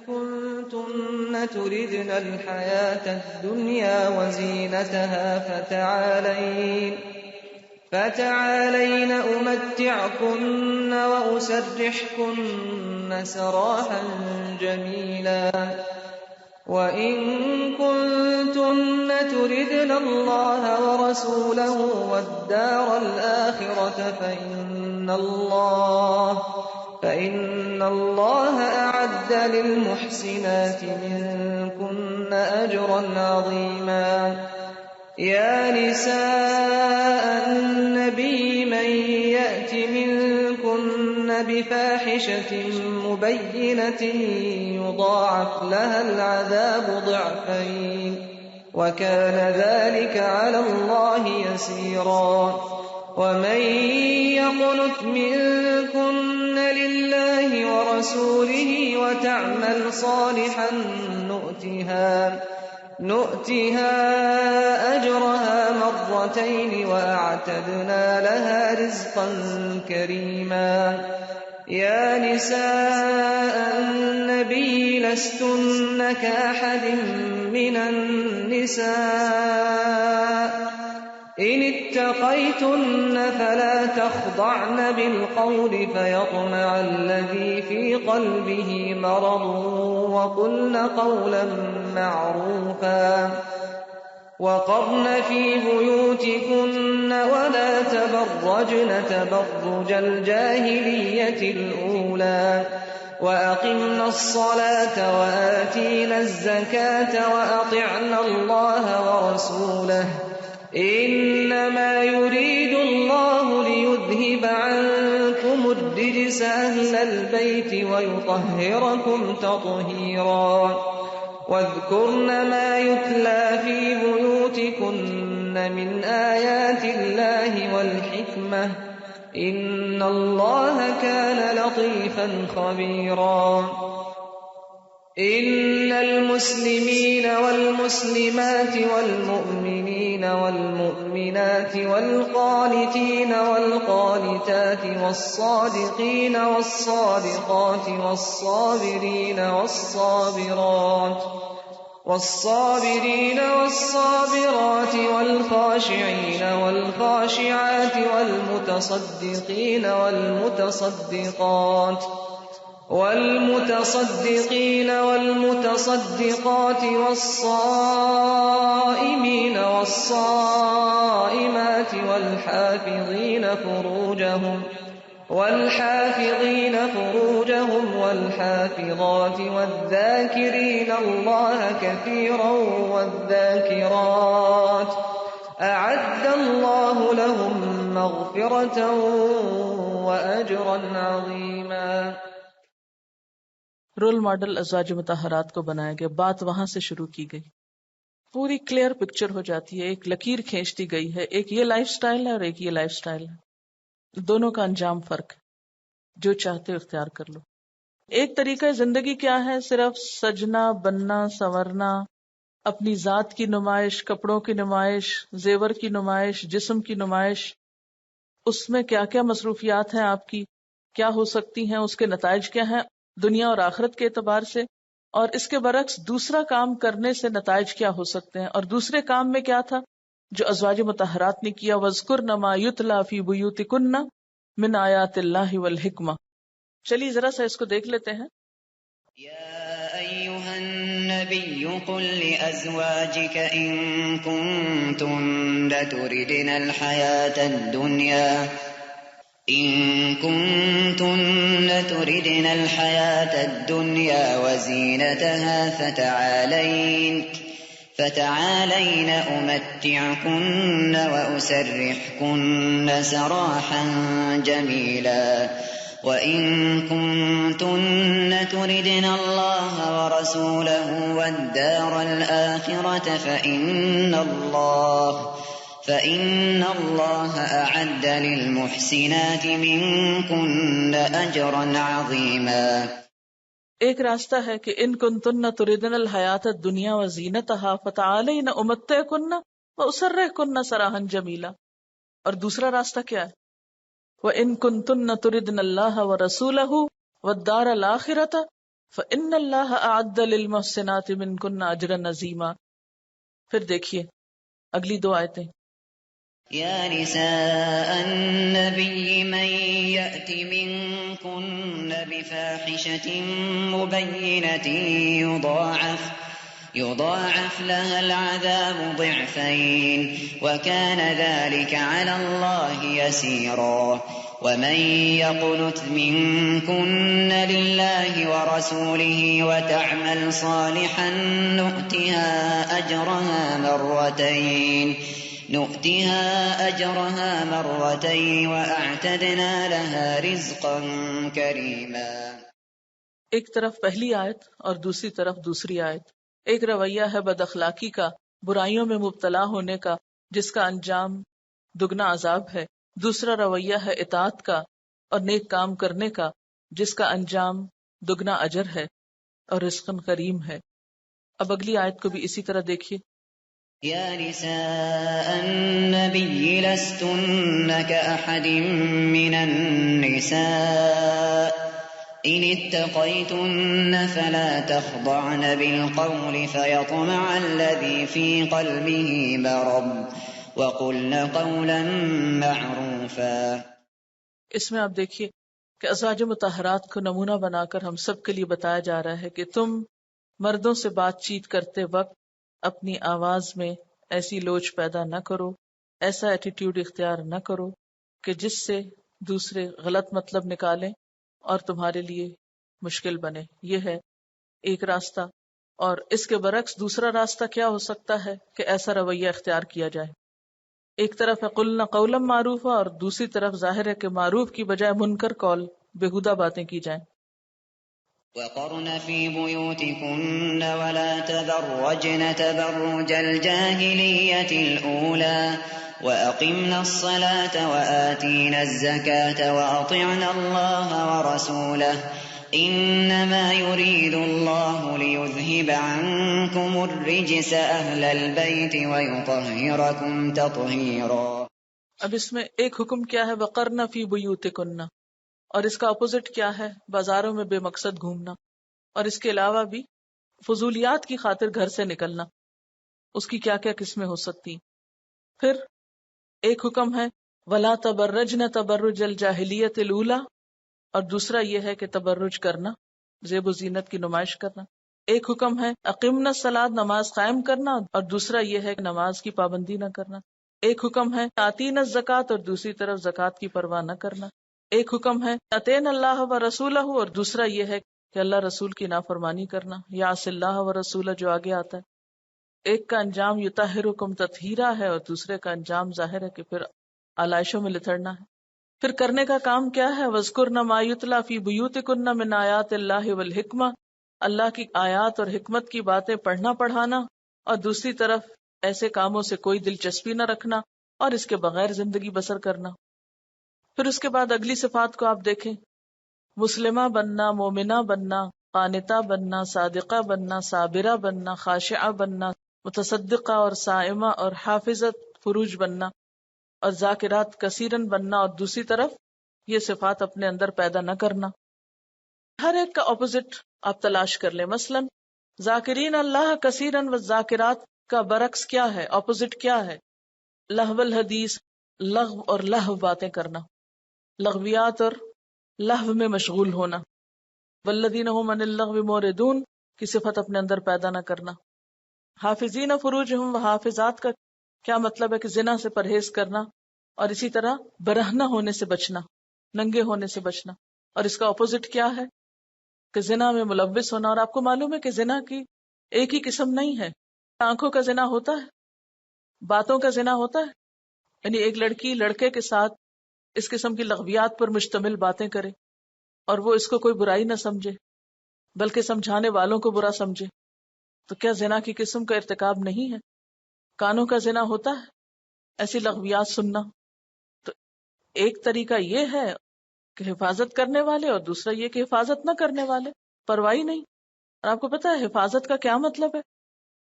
كنتن تردن الحياة الدنيا وزينتها فتعالين أمتعكن وأسرحكن سراحا جميلا وإن كنتن تردن الله ورسوله والدار الآخرة فإن الله أعد للمحسنات منكن أجرا عظيما. يا نساء النبي من يأت منكن بفاحشة مبينة يضاعف لها العذاب ضعفين وكان ذلك على الله يسيرا. ومن يقنت منكن لله ورسوله وتعمل صالحا نؤتها أجرها مرتين وأعتدنا لها رزقا كريما. يا نساء النبي لستن كأحد من النساء إن اتقيتن فلا تخضعن بالقول فيطمع الذي في قلبه مرض وقلن قولا معروفا وقرن في بيوتكن ولا تبرجن تبرج الجاهلية الأولى وأقمن الصلاة وآتينا الزكاة وأطعن الله ورسوله إنما يريد الله ليذهب عنكم الرجس أهل البيت ويطهركم تطهيرا. واذكرن ما يتلى في بيوتكن من آيات الله والحكمة إن الله كان لطيفا خبيرا. إن المسلمين والمسلمات والمؤمنين والمؤمنات والقانتين والقانتات والصادقين والصادقات والصابرين والصابرات والخاشعين والخاشعات والمتصدقين والمتصدقات والصائمين والصائمات والحافظين فروجهم والحافظات والذاكرين الله كثيرا والذاكرات أعد الله لهم مغفرة وأجرا عظيما. رول ماڈل ازواج مطہرات کو بنایا گیا، بات وہاں سے شروع کی گئی. پوری کلیئر پکچر ہو جاتی ہے، ایک لکیر کھینچ دی گئی ہے، ایک یہ لائف سٹائل ہے اور ایک یہ لائف سٹائل ہے، دونوں کا انجام فرق ہے، جو چاہتے ہو اختیار کر لو۔ ایک طریقہ زندگی کیا ہے؟ صرف سجنا بننا سنورنا، اپنی ذات کی نمائش، کپڑوں کی نمائش، زیور کی نمائش، جسم کی نمائش، اس میں کیا کیا مصروفیات ہیں آپ کی، کیا ہو سکتی ہیں، اس کے نتائج کیا ہیں دنیا اور آخرت کے اعتبار سے، اور اس کے برعکس دوسرا کام کرنے سے نتائج کیا ہو سکتے ہیں، اور دوسرے کام میں کیا تھا جو ازواج مطہرات نے کیا، وَاذْكُرْنَ مَا يُتْلَى فِي بُيُوتِكُنَّ مِنْ آیَاتِ اللَّهِ وَالْحِکْمَةِ۔ چلیے ذرا سا اس کو دیکھ لیتے ہیں۔ يا أيها النبي قل لأزواجك إن كنتن تردن الحياة الدنيا وزينتها فتعالين أمتعكن وأسرحكن سراحا جميلا وإن كنتن تردن الله ورسوله والدار الآخرة فإن الله أعد للمحسنات منكن أجرا عظيما۔ ایک راستہ ہے کہ ان کنتن تردن الحیات الدنیا وزینتها فتعالین امتعکن واسرحکن سراحا جمیلا، اور دوسرا راستہ کیا ہے؟ وَإِن كُنتُنَّ تُرِدْنَ اللَّهَ وَرَسُولَهُ وَالدَّارَ الْآخِرَةَ فَإِنَّ اللَّهَ أَعَدَّ لِلْمُحْسِنَاتِ مِنكُنَّ أَجْرًا عَظِيمًا۔ پھر دیکھیے اگلی دو آیتیں۔ يا نساء النبي من يأت منكن بفاحشة مبينة يضاعف لها العذاب ضعفين وكان ذلك على الله يسيرا ومن يقنت منكن لله ورسوله وتعمل صالحا نؤتها أجرها مرتين وأعتدنا لها رزقا كريما۔ ایک طرف پہلی آیت اور دوسری طرف دوسری آیت۔ ایک رویہ ہے بد اخلاقی کا، برائیوں میں مبتلا ہونے کا، جس کا انجام دگنا عذاب ہے، دوسرا رویہ ہے اطاعت کا اور نیک کام کرنے کا، جس کا انجام دگنا اجر ہے اور رزق کریم ہے۔ اب اگلی آیت کو بھی اسی طرح دیکھیے۔ یا نساء النبی لستن كأحد من النساء إن اتقيتن فلا تخضعن بالقول فيطمع الذي في قلبه مرض وقلن قولا معروفا۔ اس میں آپ دیکھیے کہ ازواج مطہرات کو نمونہ بنا کر ہم سب کے لیے بتایا جا رہا ہے کہ تم مردوں سے بات چیت کرتے وقت اپنی آواز میں ایسی لوچ پیدا نہ کرو، ایسا ایٹیٹیوڈ اختیار نہ کرو کہ جس سے دوسرے غلط مطلب نکالیں اور تمہارے لیے مشکل بنے۔ یہ ہے ایک راستہ، اور اس کے برعکس دوسرا راستہ کیا ہو سکتا ہے کہ ایسا رویہ اختیار کیا جائے۔ ایک طرف ہے قلنا قولا معروفا، اور دوسری طرف ظاہر ہے کہ معروف کی بجائے منکر قول، بےہودہ باتیں کی جائیں۔ وقرن في بيوتكن ولا تبرجن تبرج الجاهلية الأولى وأقمنا الصلاة وآتينا الزكاة وأطعنا الله ورسوله إنما يريد الله ليذهب عنكم الرجس أهل البيت ويطهركم تطهيرا۔ اب اس میں ایک حکم کیا ہے؟ وقرن فی بیوتکن، اور اس کا اپوزٹ کیا ہے؟ بازاروں میں بے مقصد گھومنا، اور اس کے علاوہ بھی فضولیات کی خاطر گھر سے نکلنا۔ اس کی کیا کیا قسمیں ہو سکتی؟ پھر ایک حکم ہے وَلَا تَبَرَّجْنَ تَبَرُّجَ الْجَاهِلِيَّةِ الْأُولَى، اور دوسرا یہ ہے کہ تبرج کرنا، زیب و زینت کی نمائش کرنا۔ ایک حکم ہے اقمنا الصلاۃ، نماز قائم کرنا، اور دوسرا یہ ہے کہ نماز کی پابندی نہ کرنا۔ ایک حکم ہے آتینا الزکاۃ، اور دوسری طرف زکوٰۃ کی پرواہ نہ کرنا۔ ایک حکم ہے اطیعنا اللہ و رسولہ، اور دوسرا یہ ہے کہ اللہ رسول کی نافرمانی کرنا، یعص اللہ و رسولہ جو آگے آتا ہے۔ ایک کا انجام یطہرکم تطہیرا ہے، اور دوسرے کا انجام ظاہر ہے کہ پھر آلائشوں میں لتڑنا ہے۔ پھر کرنے کا کام کیا ہے؟ وَاذْكُرْنَ مَا يُتْلَى فِي بُيُوتِكُنَّ مِنْ آیَاتِ اللَّهِ وَالْحِکْمَةِ، اللہ کی آیات اور حکمت کی باتیں پڑھنا پڑھانا اور دوسری طرف ایسے کاموں سے کوئی دلچسپی نہ رکھنا اور اس کے بغیر زندگی بسر کرنا. پھر اس کے بعد اگلی صفات کو آپ دیکھیں، مسلمہ بننا، مومنہ بننا، قانتہ بننا، صادقہ بننا، صابرہ بننا، خاشعہ بننا، متصدقہ اور صائمہ اور حافظت فروج بننا، اور ذاکرات کثیرن بننا، اور دوسری طرف یہ صفات اپنے اندر پیدا نہ کرنا. ہر ایک کا اپوزٹ آپ تلاش کر لیں. مثلا ذاکرین اللہ کثیرن و ذاکرات کا برعکس کیا ہے، اپوزٹ کیا ہے؟ لہو الحدیث، لغو اور لہو باتیں کرنا، لغویات اور لہو میں مشغول ہونا. والذین هم عن اللغو معرضون کی صفت اپنے اندر پیدا نہ کرنا. حافظین فروجہم و حافظات کا کیا مطلب ہے کہ زنا سے پرہیز کرنا اور اسی طرح برہنہ ہونے سے بچنا، ننگے ہونے سے بچنا. اور اس کا اپوزٹ کیا ہے کہ زنا میں ملوث ہونا. اور آپ کو معلوم ہے کہ زنا کی ایک ہی قسم نہیں ہے. آنکھوں کا زنا ہوتا ہے، باتوں کا زنا ہوتا ہے، یعنی ایک لڑکی لڑکے کے ساتھ اس قسم کی لغویات پر مشتمل باتیں کرے اور وہ اس کو کوئی برائی نہ سمجھے بلکہ سمجھانے والوں کو برا سمجھے، تو کیا زنا کی قسم کا ارتکاب نہیں ہے؟ کانوں کا زنا ہوتا ہے، ایسی لغویات سننا. تو ایک طریقہ یہ ہے کہ حفاظت کرنے والے، اور دوسرا یہ کہ حفاظت نہ کرنے والے، پرواہی نہیں. اور آپ کو پتا ہے حفاظت کا کیا مطلب ہے؟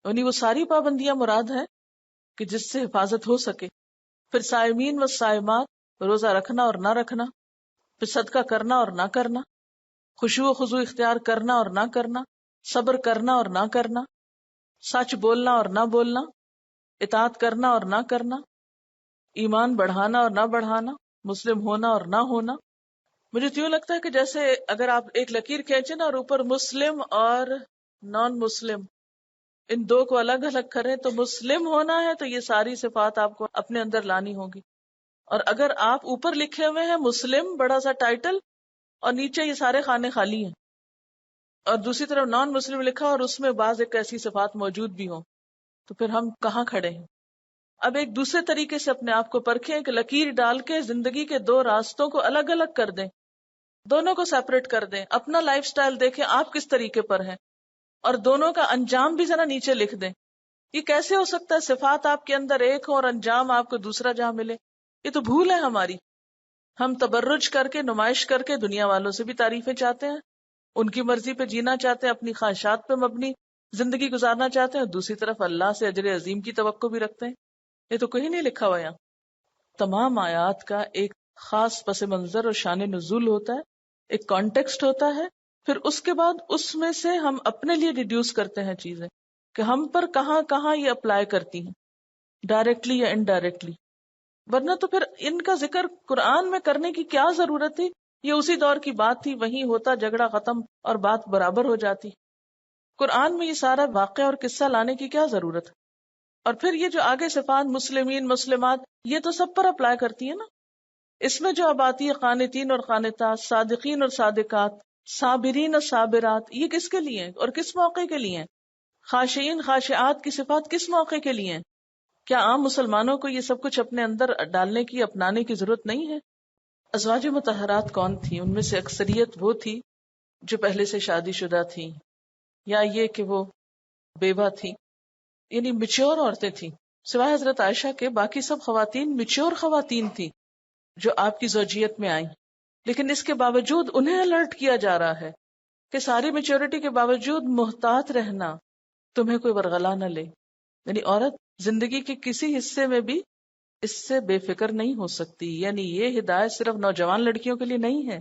یعنی وہ ساری پابندیاں مراد ہے کہ جس سے حفاظت ہو سکے. پھر صائمین و صائمات، روزہ رکھنا اور نہ رکھنا، پھر صدقہ کرنا اور نہ کرنا، خشوع و خضوع اختیار کرنا اور نہ کرنا، صبر کرنا اور نہ کرنا، سچ بولنا اور نہ بولنا، اطاعت کرنا اور نہ کرنا، ایمان بڑھانا اور نہ بڑھانا، مسلم ہونا اور نہ ہونا. مجھے تو یوں لگتا ہے کہ جیسے اگر آپ ایک لکیر کھینچیں نا اور اوپر مسلم اور نان مسلم ان دو کو الگ الگ کریں تو مسلم ہونا ہے تو یہ ساری صفات آپ کو اپنے اندر لانی ہوگی. اور اگر آپ اوپر لکھے ہوئے ہیں مسلم بڑا سا ٹائٹل اور نیچے یہ سارے خانے خالی ہیں، اور دوسری طرف نان مسلم لکھا اور اس میں بعض ایک ایسی صفات موجود بھی ہوں، تو پھر ہم کہاں کھڑے ہیں؟ اب ایک دوسرے طریقے سے اپنے آپ کو پرکھیں کہ لکیر ڈال کے زندگی کے دو راستوں کو الگ الگ کر دیں، دونوں کو سیپریٹ کر دیں، اپنا لائف سٹائل دیکھیں آپ کس طریقے پر ہیں، اور دونوں کا انجام بھی ذرا نیچے لکھ دیں. یہ کیسے ہو سکتا ہے صفات آپ کے اندر ایک ہو اور انجام آپ کو دوسرا جہاں ملے؟ یہ تو بھول ہے ہماری. ہم تبرج کر کے، نمائش کر کے دنیا والوں سے بھی تعریفیں چاہتے ہیں، ان کی مرضی پہ جینا چاہتے ہیں، اپنی خواہشات پہ مبنی زندگی گزارنا چاہتے ہیں، اور دوسری طرف اللہ سے اجر عظیم کی توقع بھی رکھتے ہیں. یہ تو کہیں نہیں لکھا ہوا یہاں. تمام آیات کا ایک خاص پس منظر اور شان نزول ہوتا ہے، ایک کانٹیکسٹ ہوتا ہے، پھر اس کے بعد اس میں سے ہم اپنے لیے ڈیڈیوس کرتے ہیں چیزیں کہ ہم پر کہاں کہاں یہ اپلائی کرتی ہیں، ڈائریکٹلی یا انڈائریکٹلی. ورنہ تو پھر ان کا ذکر قرآن میں کرنے کی کیا ضرورت تھی؟ یہ اسی دور کی بات تھی، وہیں ہوتا، جھگڑا ختم اور بات برابر ہو جاتی. قرآن میں یہ سارا واقعہ اور قصہ لانے کی کیا ضرورت ہے؟ اور پھر یہ جو آگے صفات مسلمین مسلمات، یہ تو سب پر اپلائی کرتی ہے نا. اس میں جو اب آتی ہے قانتین اور قانتات، صادقین اور صادقات، صابرین اور صابرات، یہ کس کے لیے ہیں اور کس موقع کے لیے ہیں؟ خاشعین خاشعات کی صفات کس موقع کے لیے ہیں؟ کیا عام مسلمانوں کو یہ سب کچھ اپنے اندر ڈالنے کی، اپنانے کی ضرورت نہیں ہے؟ ازواج مطہرات کون تھی؟ ان میں سے اکثریت وہ تھی جو پہلے سے شادی شدہ تھی، یا یہ کہ وہ بیوہ تھی، یعنی میچور عورتیں تھیں. سوائے حضرت عائشہ کے باقی سب خواتین میچور خواتین تھی جو آپ کی زوجیت میں آئیں. لیکن اس کے باوجود انہیں الرٹ کیا جا رہا ہے کہ ساری میچورٹی کے باوجود محتاط رہنا، تمہیں کوئی ورغلا نہ لے. یعنی عورت زندگی کے کسی حصے میں بھی اس سے بے فکر نہیں ہو سکتی. یعنی یہ ہدایت صرف نوجوان لڑکیوں کے لیے نہیں ہے،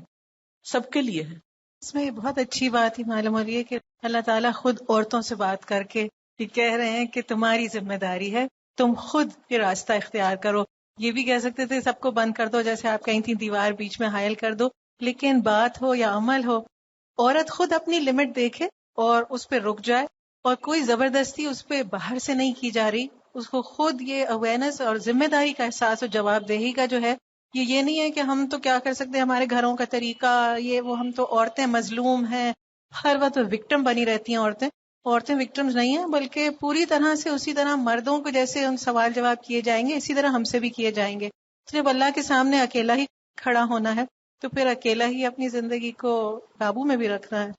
سب کے لیے ہے. اس میں بہت اچھی بات ہی معلوم ہو رہی ہے کہ اللہ تعالیٰ خود عورتوں سے بات کر کے یہ کہہ رہے ہیں کہ تمہاری ذمہ داری ہے، تم خود یہ راستہ اختیار کرو. یہ بھی کہہ سکتے تھے سب کو بند کر دو، جیسے آپ کہیں تھی دیوار بیچ میں حائل کر دو، لیکن بات ہو یا عمل ہو، عورت خود اپنی لمٹ دیکھے اور اس پہ رک جائے، اور کوئی زبردستی اس پہ باہر سے نہیں کی جا رہی. اس کو خود یہ اویئرنیس اور ذمہ داری کا احساس اور جواب دہی کا جو ہے، یہ نہیں ہے کہ ہم تو کیا کر سکتے، ہمارے گھروں کا طریقہ یہ وہ، ہم تو عورتیں مظلوم ہیں، ہر وقت وکٹم بنی رہتی ہیں. عورتیں وکٹمز نہیں ہیں، بلکہ پوری طرح سے اسی طرح مردوں کو جیسے ان سوال جواب کیے جائیں گے اسی طرح ہم سے بھی کیے جائیں گے. صرف اللہ کے سامنے اکیلا ہی کھڑا ہونا ہے، تو پھر اکیلا ہی اپنی زندگی کو قابو میں بھی رکھنا ہے.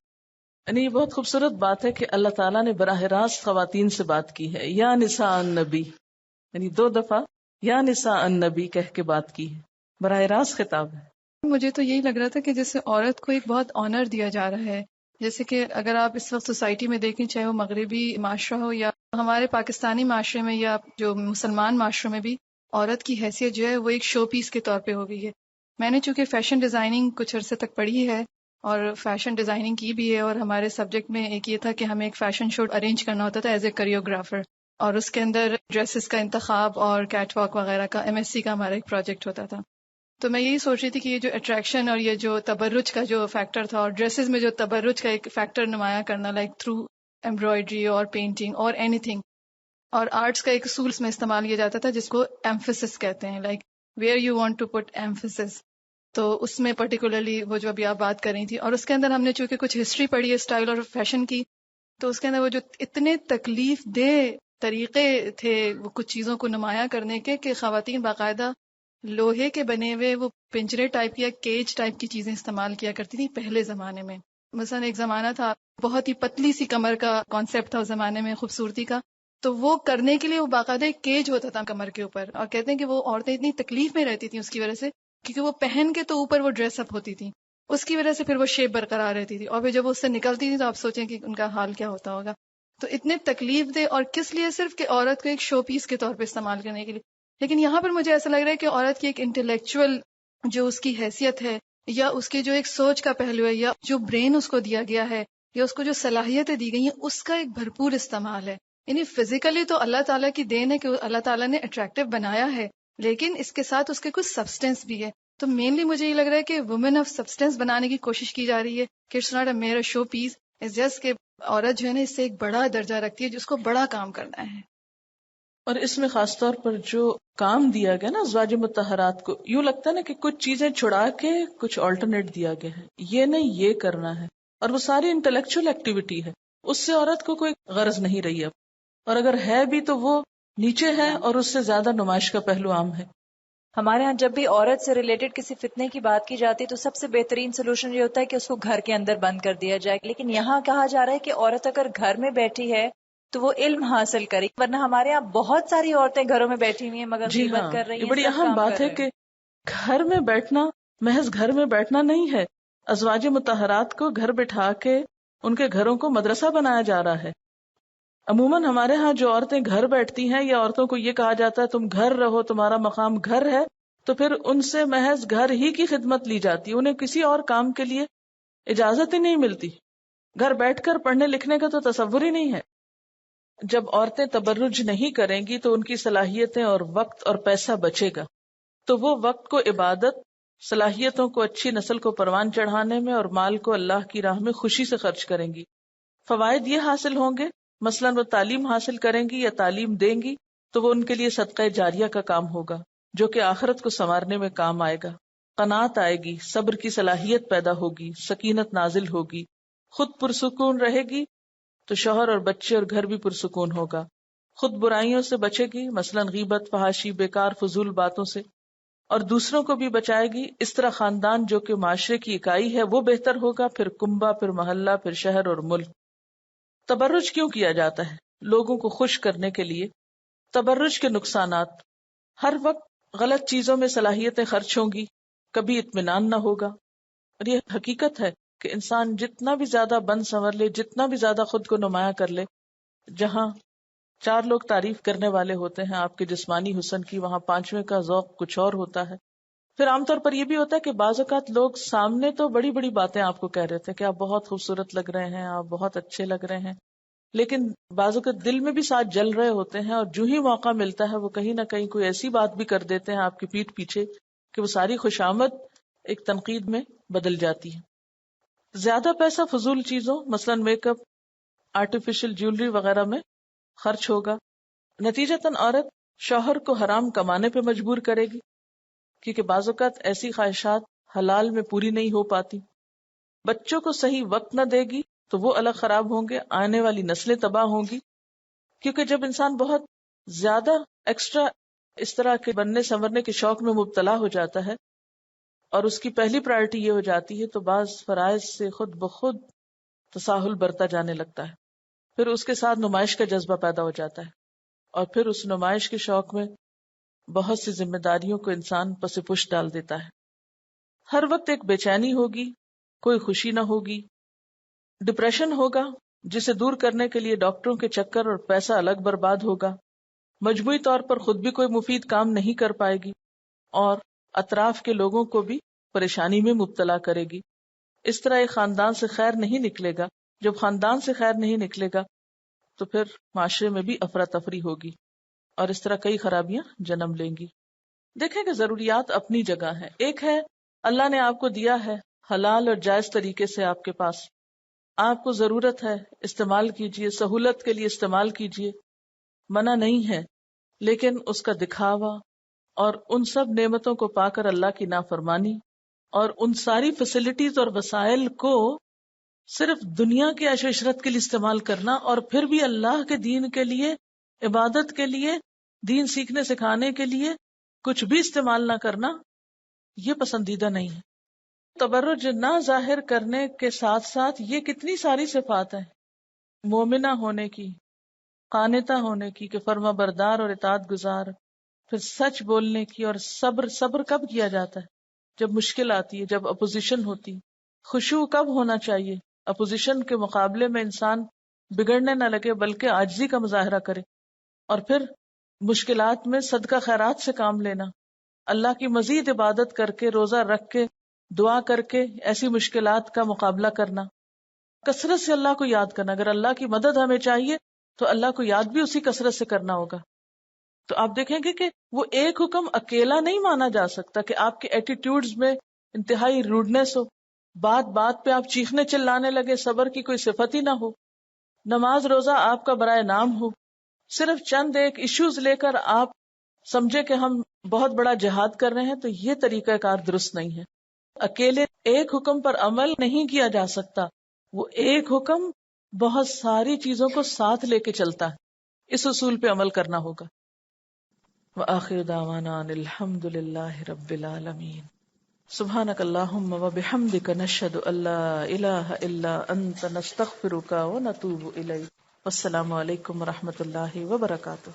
یعنی یہ بہت خوبصورت بات ہے کہ اللہ تعالیٰ نے براہ راست خواتین سے بات کی ہے. یا نساء النبی، یعنی 2 دفعہ یا نساء النبی کہہ کے بات کی ہے، براہ راست خطاب ہے. مجھے تو یہی لگ رہا تھا کہ جیسے عورت کو ایک بہت آنر دیا جا رہا ہے. جیسے کہ اگر آپ اس وقت سوسائٹی میں دیکھیں، چاہے وہ مغربی معاشرہ ہو یا ہمارے پاکستانی معاشرے میں یا جو مسلمان معاشرے میں بھی، عورت کی حیثیت جو ہے وہ ایک شو پیس کے طور پہ ہو گئی ہے. میں نے چونکہ فیشن ڈیزائننگ کچھ عرصے تک پڑھی ہے اور فیشن ڈیزائننگ کی بھی ہے، اور ہمارے سبجیکٹ میں ایک یہ تھا کہ ہمیں ایک فیشن شو ارینج کرنا ہوتا تھا ایز اے کوریوگرافر، اور اس کے اندر ڈریسز کا انتخاب اور کیٹ واک وغیرہ کا MSc کا ہمارا ایک پروجیکٹ ہوتا تھا. تو میں یہی سوچ رہی تھی کہ یہ جو اٹریکشن اور یہ جو تبرج کا جو فیکٹر تھا، اور ڈریسز میں جو تبرج کا ایک فیکٹر نمایاں کرنا، لائک تھرو ایمبرائڈری اور پینٹنگ اور اینی تھنگ، اور آرٹس کا ایک اصول میں استعمال کیا جاتا تھا جس کو ایمفیسس کہتے ہیں، like where you want to put emphasis. تو اس میں پرٹیکولرلی وہ جو ابھی آپ بات کر رہی تھی، اور اس کے اندر ہم نے چونکہ کچھ ہسٹری پڑھی ہے اسٹائل اور فیشن کی، تو اس کے اندر وہ جو اتنے تکلیف دہ طریقے تھے وہ کچھ چیزوں کو نمایاں کرنے کے، کہ خواتین باقاعدہ لوہے کے بنے ہوئے وہ پنجرے ٹائپ کی یا کیج ٹائپ کی چیزیں استعمال کیا کرتی تھی پہلے زمانے میں. مثلا ایک زمانہ تھا بہت ہی پتلی سی کمر کا کانسیپٹ تھا اس زمانے میں خوبصورتی کا، تو وہ کرنے کے لیے وہ باقاعدہ ایک کیج ہوتا تھا کمر کے اوپر، اور کہتے ہیں کہ وہ عورتیں اتنی تکلیف میں رہتی تھیں اس کی وجہ سے، کیونکہ وہ پہن کے تو اوپر وہ ڈریس اپ ہوتی تھی، اس کی وجہ سے پھر وہ شیپ برقرار رہتی تھی، اور پھر جب وہ اس سے نکلتی تھی تو آپ سوچیں کہ ان کا حال کیا ہوتا ہوگا. تو اتنے تکلیف دے، اور کس لیے؟ صرف کہ عورت کو ایک شو پیس کے طور پہ استعمال کرنے کے لیے. لیکن یہاں پر مجھے ایسا لگ رہا ہے کہ عورت کی ایک انٹلیکچوئل جو اس کی حیثیت ہے، یا اس کی جو ایک سوچ کا پہلو ہے، یا جو برین اس کو دیا گیا ہے، یا اس کو جو صلاحیتیں دی گئی ہیں، اس کا ایک بھرپور استعمال ہے. یعنی فزیکلی تو اللہ تعالیٰ کی دین ہے کہ اللہ تعالیٰ نے اٹریکٹیو بنایا ہے، لیکن اس کے ساتھ اس کے کچھ سبسٹینس بھی ہے. تو مینلی مجھے یہ لگ رہا ہے کہ وومن آف سبسٹینس بنانے کی کوشش کی جا رہی ہے، کہ it's not a mere show piece, it's just کہ عورت جو ہے نا اس سے ایک بڑا درجہ رکھتی ہے جس کو بڑا کام کرنا ہے. اور اس میں خاص طور پر جو کام دیا گیا نا ازواج مطہرات کو، یوں لگتا ہے نا کہ کچھ چیزیں چھڑا کے کچھ آلٹرنیٹ دیا گیا ہے، یہ نہیں یہ کرنا ہے، اور وہ ساری انٹلیکچوئل ایکٹیویٹی ہے، اس سے عورت کو کوئی غرض نہیں رہی اب، اور اگر ہے بھی تو وہ نیچے ہے اور اس سے زیادہ نمائش کا پہلو عام ہے. ہمارے ہاں جب بھی عورت سے ریلیٹڈ کسی فتنے کی بات کی جاتی ہے تو سب سے بہترین سلوشن یہ ہوتا ہے کہ اس کو گھر کے اندر بند کر دیا جائے، لیکن یہاں کہا جا رہا ہے کہ عورت اگر گھر میں بیٹھی ہے تو وہ علم حاصل کرے، ورنہ ہمارے یہاں بہت ساری عورتیں گھروں میں بیٹھی ہوئی ہیں مگر جی غیبت ہاں، کر رہی یہ ہیں، بڑی سب اہم کام بات کر ہے رہے کہ ہیں۔ گھر میں بیٹھنا محض گھر میں بیٹھنا نہیں ہے، ازواج مطہرات کو گھر بٹھا کے ان کے گھروں کو مدرسہ بنایا جا رہا ہے. عموماً ہمارے ہاں جو عورتیں گھر بیٹھتی ہیں یا عورتوں کو یہ کہا جاتا ہے تم گھر رہو، تمہارا مقام گھر ہے، تو پھر ان سے محض گھر ہی کی خدمت لی جاتی، انہیں کسی اور کام کے لیے اجازت ہی نہیں ملتی. گھر بیٹھ کر پڑھنے لکھنے کا تو تصور ہی نہیں ہے. جب عورتیں تبرج نہیں کریں گی تو ان کی صلاحیتیں اور وقت اور پیسہ بچے گا، تو وہ وقت کو عبادت، صلاحیتوں کو اچھی نسل کو پروان چڑھانے میں اور مال کو اللہ کی راہ میں خوشی سے خرچ کریں گی. فوائد یہ حاصل ہوں گے، مثلاً وہ تعلیم حاصل کریں گی یا تعلیم دیں گی تو وہ ان کے لیے صدقہ جاریہ کا کام ہوگا جو کہ آخرت کو سنوارنے میں کام آئے گا. قناعت آئے گی، صبر کی صلاحیت پیدا ہوگی، سکینت نازل ہوگی، خود پرسکون رہے گی تو شوہر اور بچے اور گھر بھی پرسکون ہوگا. خود برائیوں سے بچے گی، مثلاً غیبت، فحاشی، بیکار فضول باتوں سے، اور دوسروں کو بھی بچائے گی. اس طرح خاندان جو کہ معاشرے کی اکائی ہے وہ بہتر ہوگا، پھر کنبہ، پھر محلہ، پھر شہر اور ملک. تبرج کیوں کیا جاتا ہے؟ لوگوں کو خوش کرنے کے لیے. تبرج کے نقصانات: ہر وقت غلط چیزوں میں صلاحیتیں خرچ ہوں گی، کبھی اطمینان نہ ہوگا. اور یہ حقیقت ہے کہ انسان جتنا بھی زیادہ بند سنور لے، جتنا بھی زیادہ خود کو نمایاں کر لے، جہاں 4 لوگ تعریف کرنے والے ہوتے ہیں آپ کے جسمانی حسن کی، وہاں 5ویں کا ذوق کچھ اور ہوتا ہے. پھر عام طور پر یہ بھی ہوتا ہے کہ بعض اوقات لوگ سامنے تو بڑی بڑی باتیں آپ کو کہہ رہے تھے کہ آپ بہت خوبصورت لگ رہے ہیں، آپ بہت اچھے لگ رہے ہیں، لیکن بعض اوقات دل میں بھی ساتھ جل رہے ہوتے ہیں، اور جو ہی موقع ملتا ہے وہ کہیں نہ کہیں کوئی ایسی بات بھی کر دیتے ہیں آپ کی پیٹھ پیچھے کہ وہ ساری خوشامد ایک تنقید میں بدل جاتی ہے. زیادہ پیسہ فضول چیزوں، مثلاً میک اپ، آرٹیفیشل جیولری وغیرہ میں خرچ ہوگا. نتیجتاً عورت شوہر کو حرام کمانے پہ مجبور کرے گی، کیونکہ بعض اوقات ایسی خواہشات حلال میں پوری نہیں ہو پاتی. بچوں کو صحیح وقت نہ دے گی تو وہ الگ خراب ہوں گے، آنے والی نسلیں تباہ ہوں گی. کیونکہ جب انسان بہت زیادہ ایکسٹرا اس طرح کے بننے سنورنے کے شوق میں مبتلا ہو جاتا ہے اور اس کی پہلی پرائرٹی یہ ہو جاتی ہے تو بعض فرائض سے خود بخود تساہل برتا جانے لگتا ہے، پھر اس کے ساتھ نمائش کا جذبہ پیدا ہو جاتا ہے، اور پھر اس نمائش کے شوق میں بہت سی ذمہ داریوں کو انسان پس پش ڈال دیتا ہے. ہر وقت ایک بے چینی ہوگی، کوئی خوشی نہ ہوگی، ڈپریشن ہوگا جسے دور کرنے کے لیے ڈاکٹروں کے چکر اور پیسہ الگ برباد ہوگا، مجموعی طور پر خود بھی کوئی مفید کام نہیں کر پائے گی اور اطراف کے لوگوں کو بھی پریشانی میں مبتلا کرے گی. اس طرح ایک خاندان سے خیر نہیں نکلے گا. جب خاندان سے خیر نہیں نکلے گا تو پھر معاشرے میں بھی افراتفری ہوگی اور اس طرح کئی خرابیاں جنم لیں گی. دیکھیں کہ ضروریات اپنی جگہ ہیں. ایک ہے اللہ نے آپ کو دیا ہے حلال اور جائز طریقے سے آپ کے پاس، آپ کو ضرورت ہے استعمال کیجئے، سہولت کے لیے استعمال کیجئے، منع نہیں ہے، لیکن اس کا دکھاوا اور ان سب نعمتوں کو پا کر اللہ کی نافرمانی اور ان ساری فیسلٹیز اور وسائل کو صرف دنیا کی عیش و عشرت کے لیے استعمال کرنا اور پھر بھی اللہ کے دین کے لیے، عبادت کے لیے، دین سیکھنے سکھانے کے لیے کچھ بھی استعمال نہ کرنا، یہ پسندیدہ نہیں ہے. تبرج نہ ظاہر کرنے کے ساتھ ساتھ یہ کتنی ساری صفات ہیں مومنہ ہونے کی، قانتہ ہونے کی کہ فرما بردار اور اطاعت گزار، پھر سچ بولنے کی، اور صبر کب کیا جاتا ہے؟ جب مشکل آتی ہے، جب اپوزیشن ہوتی. خشوع کب ہونا چاہیے؟ اپوزیشن کے مقابلے میں انسان بگڑنے نہ لگے بلکہ عاجزی کا مظاہرہ کرے. اور پھر مشکلات میں صدقہ خیرات سے کام لینا، اللہ کی مزید عبادت کر کے، روزہ رکھ کے، دعا کر کے ایسی مشکلات کا مقابلہ کرنا، کثرت سے اللہ کو یاد کرنا. اگر اللہ کی مدد ہمیں چاہیے تو اللہ کو یاد بھی اسی کثرت سے کرنا ہوگا. تو آپ دیکھیں گے کہ وہ ایک حکم اکیلا نہیں مانا جا سکتا کہ آپ کے ایٹیٹیوڈز میں انتہائی روڈنس ہو، بات بات پہ آپ چیخنے چلانے لگے، صبر کی کوئی صفت ہی نہ ہو، نماز روزہ آپ کا برائے نام ہو، صرف چند ایک ایشوز لے کر آپ سمجھے کہ ہم بہت بڑا جہاد کر رہے ہیں، تو یہ طریقہ کار درست نہیں ہے. اکیلے ایک حکم پر عمل نہیں کیا جا سکتا، وہ ایک حکم بہت ساری چیزوں کو ساتھ لے کے چلتا ہے. اس اصول پہ عمل کرنا ہوگا. وآخر دعوانا ان الحمد للہ رب العالمین. سبحانک اللہم وبحمدک نشہد ان لا الہ الا انت نستغفرک ونتوب الیک. والسلام علیکم ورحمۃ اللہ وبرکاتہ.